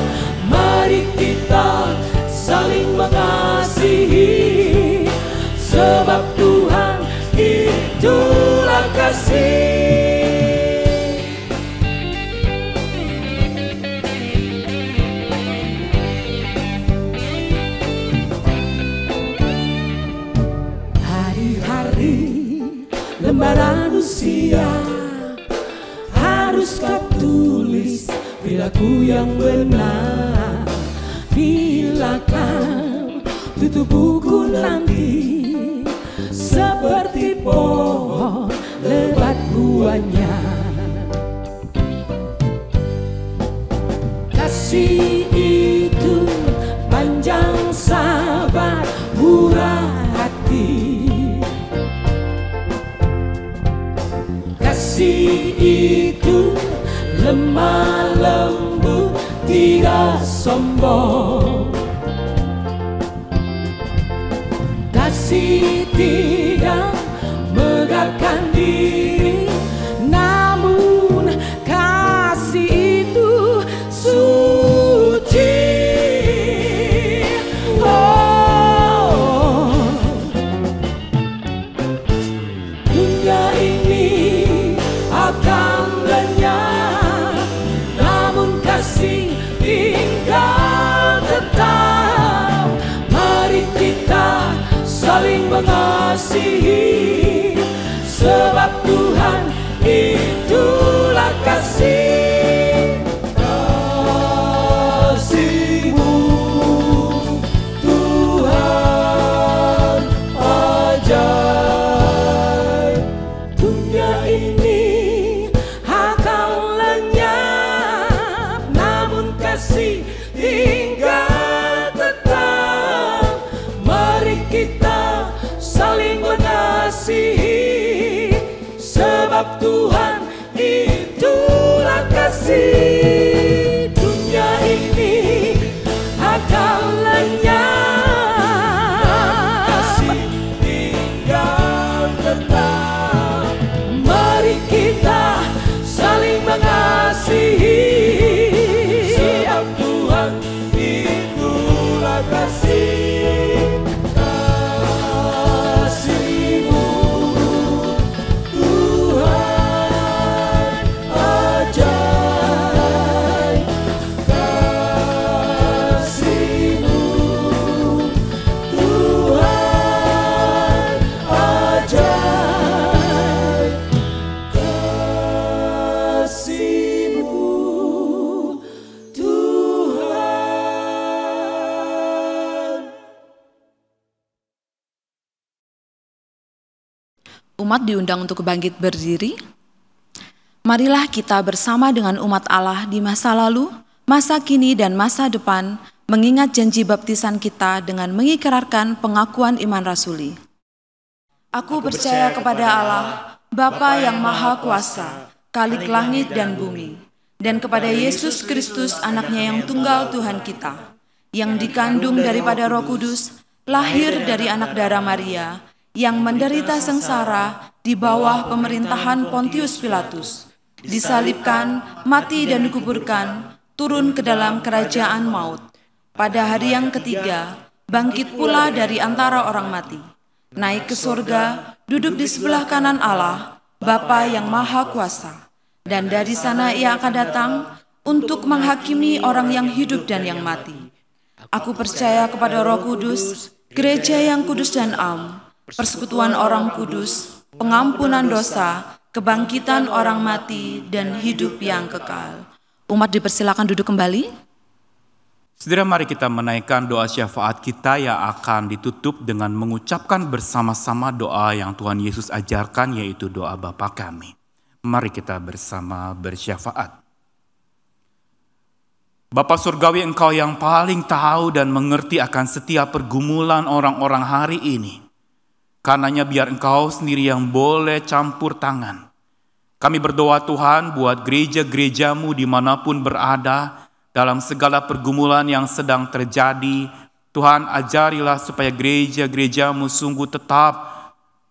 Mari kita saling mengasihi, sebab Tuhan itulah kasih. jalanku yang benar. Bila kau tutup buku nanti, seperti pohon lebat buahnya. Kasih itu panjang sabar murah hati. Kasih itu lemah lembut, tidak sombong. Kasih tidak megahkan diri, namun kasih itu suci. Oh, dunia ini akan lenyap, namun kasih tinggal tetap. Mari kita saling mengasihi, sebab Tuhan itulah kasih. Kasih-Mu Tuhan ajaib. Dunia ini akan lenyap, namun kasih tinggal tetap. Mari kita saling mengasihi, sebab Tuhan itulah kasih. Dunia ini akan lenyap, kasih tinggal tetap. Mari kita saling mengasihi, sebab Tuhan itulah kasih. Umat diundang untuk bangkit berdiri. Marilah kita bersama dengan umat Allah di masa lalu, masa kini, dan masa depan mengingat janji baptisan kita dengan mengikrarkan pengakuan iman rasuli. Aku percaya kepada Allah, Bapa yang Maha Kuasa, Khalik langit dan bumi, dan kepada Yesus Kristus anaknya yang tunggal Tuhan kita, yang dikandung daripada Roh Kudus, lahir dari anak darah Maria, yang menderita sengsara di bawah pemerintahan Pontius Pilatus, disalibkan, mati dan dikuburkan, turun ke dalam kerajaan maut. Pada hari yang ketiga, bangkit pula dari antara orang mati, naik ke surga, duduk di sebelah kanan Allah, Bapa yang Maha Kuasa. Dan dari sana ia akan datang untuk menghakimi orang yang hidup dan yang mati. Aku percaya kepada Roh Kudus, gereja yang kudus dan am, persekutuan orang kudus, pengampunan dosa, kebangkitan orang mati, dan hidup yang kekal. Umat dipersilakan duduk kembali. Saudara, mari kita menaikkan doa syafaat kita yang akan ditutup dengan mengucapkan bersama-sama doa yang Tuhan Yesus ajarkan, yaitu doa Bapa kami. Mari kita bersama bersyafaat. Bapa Surgawi, Engkau yang paling tahu dan mengerti akan setiap pergumulan orang-orang hari ini. Karenanya biar Engkau sendiri yang boleh campur tangan. Kami berdoa Tuhan buat gereja-gereja-Mu dimanapun berada, dalam segala pergumulan yang sedang terjadi. Tuhan, ajarilah supaya gereja-gereja-Mu sungguh tetap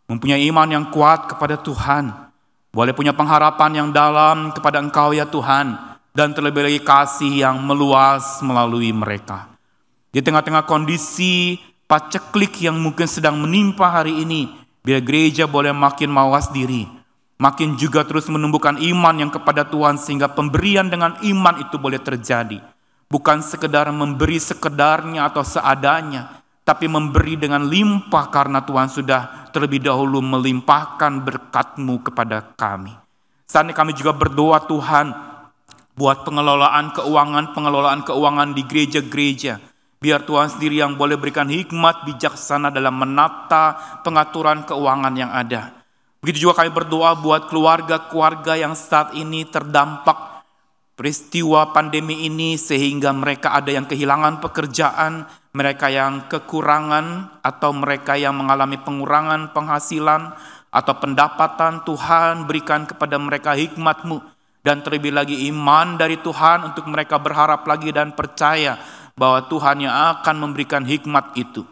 mempunyai iman yang kuat kepada Tuhan. Boleh punya pengharapan yang dalam kepada Engkau ya Tuhan, dan terlebih lagi kasih yang meluas melalui mereka. Di tengah-tengah kondisi paceklik yang mungkin sedang menimpa hari ini, biar gereja boleh makin mawas diri, makin juga terus menumbuhkan iman yang kepada Tuhan, sehingga pemberian dengan iman itu boleh terjadi. Bukan sekedar memberi sekedarnya atau seadanya, tapi memberi dengan limpah karena Tuhan sudah terlebih dahulu melimpahkan berkat-Mu kepada kami. Saat ini kami juga berdoa Tuhan, buat pengelolaan keuangan di gereja-gereja. Biar Tuhan sendiri yang boleh berikan hikmat bijaksana dalam menata pengaturan keuangan yang ada. Begitu juga kami berdoa buat keluarga-keluarga yang saat ini terdampak peristiwa pandemi ini, sehingga mereka ada yang kehilangan pekerjaan, mereka yang kekurangan atau mereka yang mengalami pengurangan penghasilan atau pendapatan. Tuhan berikan kepada mereka hikmat-Mu dan terlebih lagi iman dari Tuhan untuk mereka berharap lagi dan percaya bahwa Tuhan yang akan memberikan hikmat itu.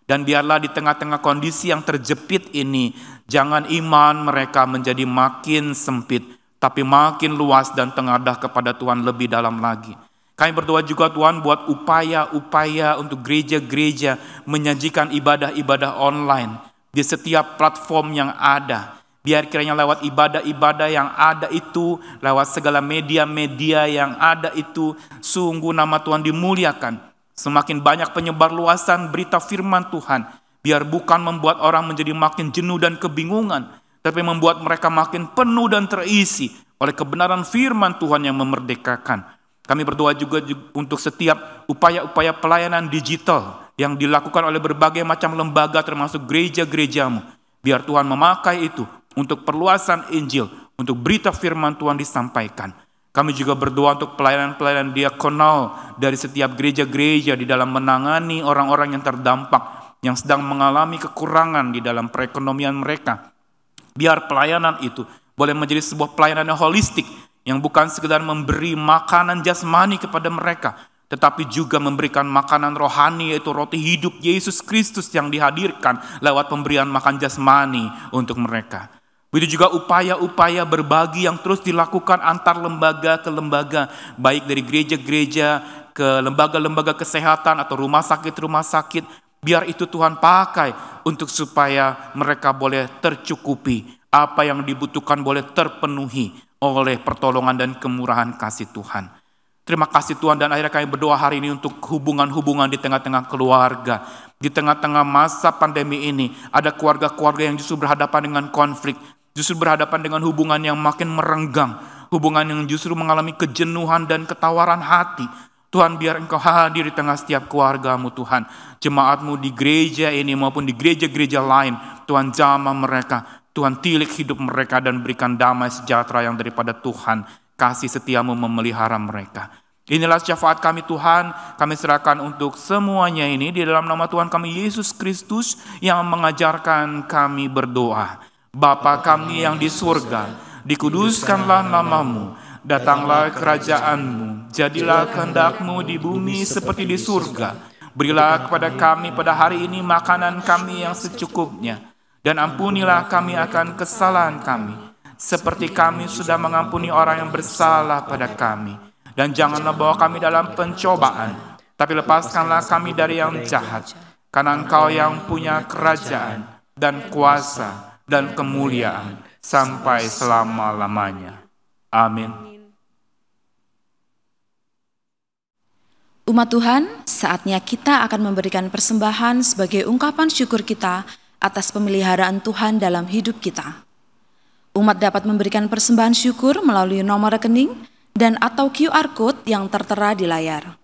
Dan biarlah di tengah-tengah kondisi yang terjepit ini, jangan iman mereka menjadi makin sempit, tapi makin luas dan tengadah kepada Tuhan lebih dalam lagi. Kami berdoa juga Tuhan buat upaya-upaya untuk gereja-gereja menyajikan ibadah-ibadah online di setiap platform yang ada. Biar kiranya lewat ibadah-ibadah yang ada itu, lewat segala media-media yang ada itu, sungguh nama Tuhan dimuliakan. Semakin banyak penyebar luasan berita firman Tuhan, biar bukan membuat orang menjadi makin jenuh dan kebingungan, tapi membuat mereka makin penuh dan terisi oleh kebenaran firman Tuhan yang memerdekakan. Kami berdoa juga untuk setiap upaya-upaya pelayanan digital yang dilakukan oleh berbagai macam lembaga termasuk gereja-gerejamu. Biar Tuhan memakai itu untuk perluasan Injil, untuk berita firman Tuhan disampaikan. Kami juga berdoa untuk pelayanan-pelayanan diakonal dari setiap gereja-gereja di dalam menangani orang-orang yang terdampak, yang sedang mengalami kekurangan di dalam perekonomian mereka. Biar pelayanan itu boleh menjadi sebuah pelayanan yang holistik, yang bukan sekedar memberi makanan jasmani kepada mereka, tetapi juga memberikan makanan rohani, yaitu roti hidup Yesus Kristus yang dihadirkan lewat pemberian makan jasmani untuk mereka. Begitu juga upaya-upaya berbagi yang terus dilakukan antar lembaga ke lembaga, baik dari gereja-gereja ke lembaga-lembaga kesehatan atau rumah sakit-rumah sakit. Biar itu Tuhan pakai untuk supaya mereka boleh tercukupi, apa yang dibutuhkan boleh terpenuhi oleh pertolongan dan kemurahan kasih Tuhan. Terima kasih Tuhan, dan akhirnya kami berdoa hari ini untuk hubungan-hubungan di tengah-tengah keluarga. Di tengah-tengah masa pandemi ini, ada keluarga-keluarga yang justru berhadapan dengan konflik, justru berhadapan dengan hubungan yang makin merenggang, hubungan yang justru mengalami kejenuhan dan ketawaran hati. Tuhan, biar Engkau hadir di tengah setiap keluarga-Mu Tuhan. Jemaat-Mu di gereja ini maupun di gereja-gereja lain, Tuhan jamah mereka, Tuhan tilik hidup mereka dan berikan damai sejahtera yang daripada Tuhan. Kasih setia-Mu memelihara mereka. Inilah syafaat kami Tuhan, kami serahkan untuk semuanya ini di dalam nama Tuhan kami Yesus Kristus yang mengajarkan kami berdoa. Bapa kami yang di surga, dikuduskanlah nama-Mu, datanglah kerajaan-Mu, jadilah kehendak-Mu di bumi seperti di surga. Berilah kepada kami pada hari ini makanan kami yang secukupnya, dan ampunilah kami akan kesalahan kami, seperti kami sudah mengampuni orang yang bersalah pada kami. Dan janganlah bawa kami dalam pencobaan, tapi lepaskanlah kami dari yang jahat. Karena Engkau yang punya kerajaan dan kuasa dan kemuliaan sampai selama-lamanya. Amin. Umat Tuhan, saatnya kita akan memberikan persembahan sebagai ungkapan syukur kita atas pemeliharaan Tuhan dalam hidup kita. Umat dapat memberikan persembahan syukur melalui nomor rekening dan atau QR Code yang tertera di layar.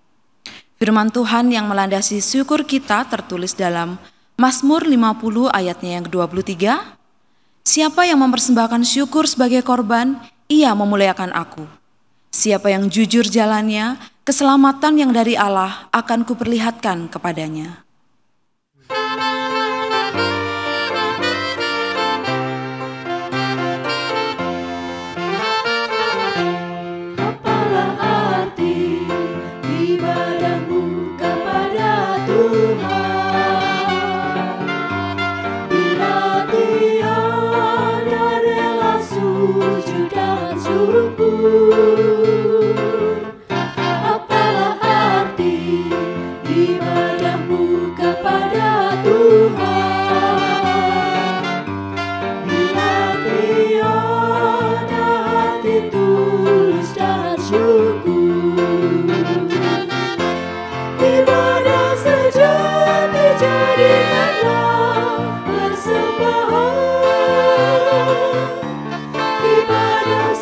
Firman Tuhan yang melandasi syukur kita tertulis dalam Mazmur 50 ayatnya yang ke-23. Siapa yang mempersembahkan syukur sebagai korban, ia memuliakan aku. Siapa yang jujur jalannya, keselamatan yang dari Allah akan kuperlihatkan kepadanya.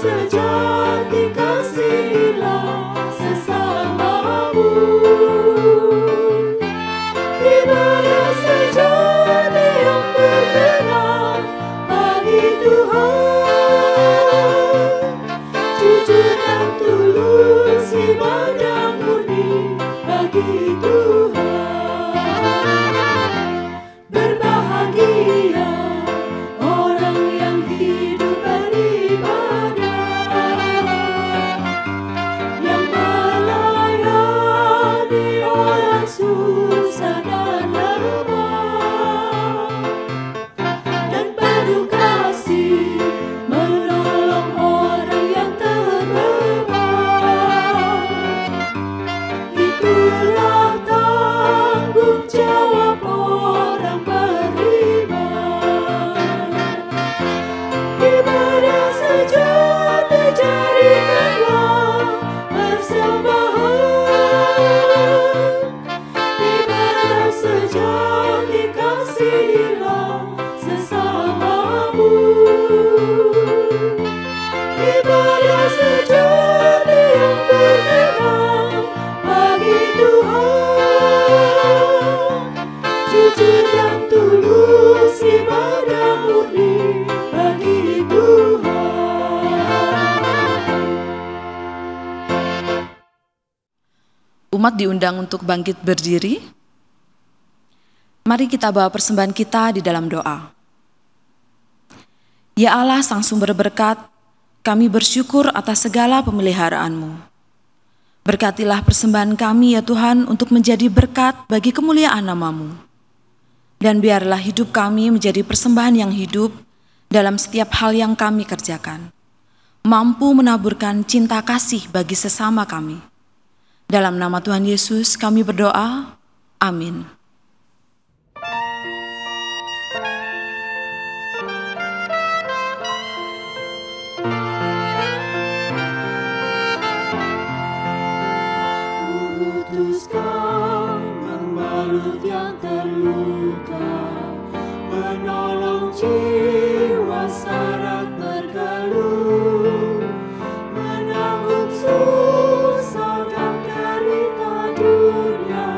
Sejati kasih susah dan lemah, dan penuh kasih menolong orang yang terlemah. Itulah tanggung jawab orang beriman. Ibadah sejati jadikanlah persembahan. Ibadah sejati kasihilah sesamamu. Ibadah sejati yang berkenan bagi Tuhan. Jujur dan tulus ibadah murni bagi Tuhan. Umat diundang untuk bangkit berdiri. Mari kita bawa persembahan kita di dalam doa. Ya Allah, Sang Sumber berkat, kami bersyukur atas segala pemeliharaan-Mu. Berkatilah persembahan kami ya Tuhan untuk menjadi berkat bagi kemuliaan nama-Mu. Dan biarlah hidup kami menjadi persembahan yang hidup dalam setiap hal yang kami kerjakan. Mampu menaburkan cinta kasih bagi sesama kami. Dalam nama Tuhan Yesus kami berdoa. Amin. Putuskan membalut yang terluka, menolong jiwa syarat bergeluh, menanggung susah dan derita dunia.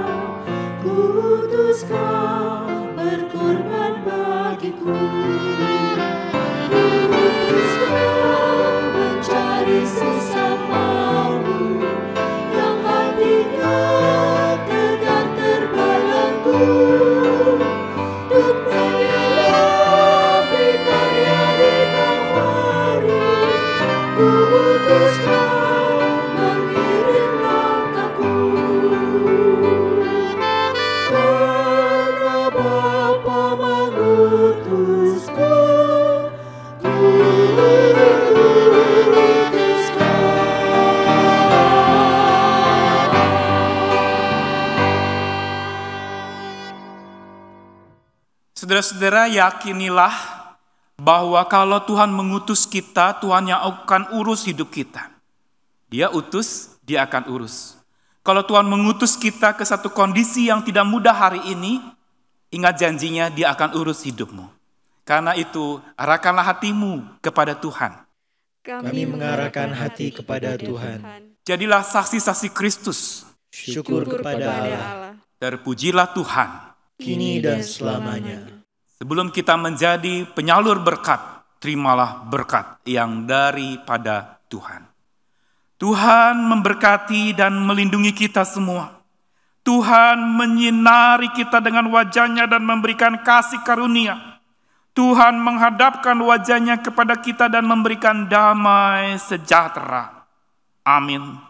Putuskan berkorban bagiku. Putuskan mencari sesamamu yang hatinya tegar terbelenggu, untuk menyelami karya di Kalvari. Putuskan mengirim langkahku, karena Bapa mengutusku. Saudara-saudara, yakinilah bahwa kalau Tuhan mengutus kita, Tuhan yang akan urus hidup kita. Dia utus, Dia akan urus. Kalau Tuhan mengutus kita ke satu kondisi yang tidak mudah hari ini, ingat janjinya, Dia akan urus hidupmu. Karena itu, arahkanlah hatimu kepada Tuhan. Kami mengarahkan hati kepada Tuhan. Jadilah saksi-saksi Kristus. Syukur kepada Allah, Terpujilah Tuhan. kini dan selamanya. Sebelum kita menjadi penyalur berkat, terimalah berkat yang daripada Tuhan. Tuhan memberkati dan melindungi kita semua. Tuhan menyinari kita dengan wajah-Nya dan memberikan kasih karunia. Tuhan menghadapkan wajah-Nya kepada kita dan memberikan damai sejahtera. Amin.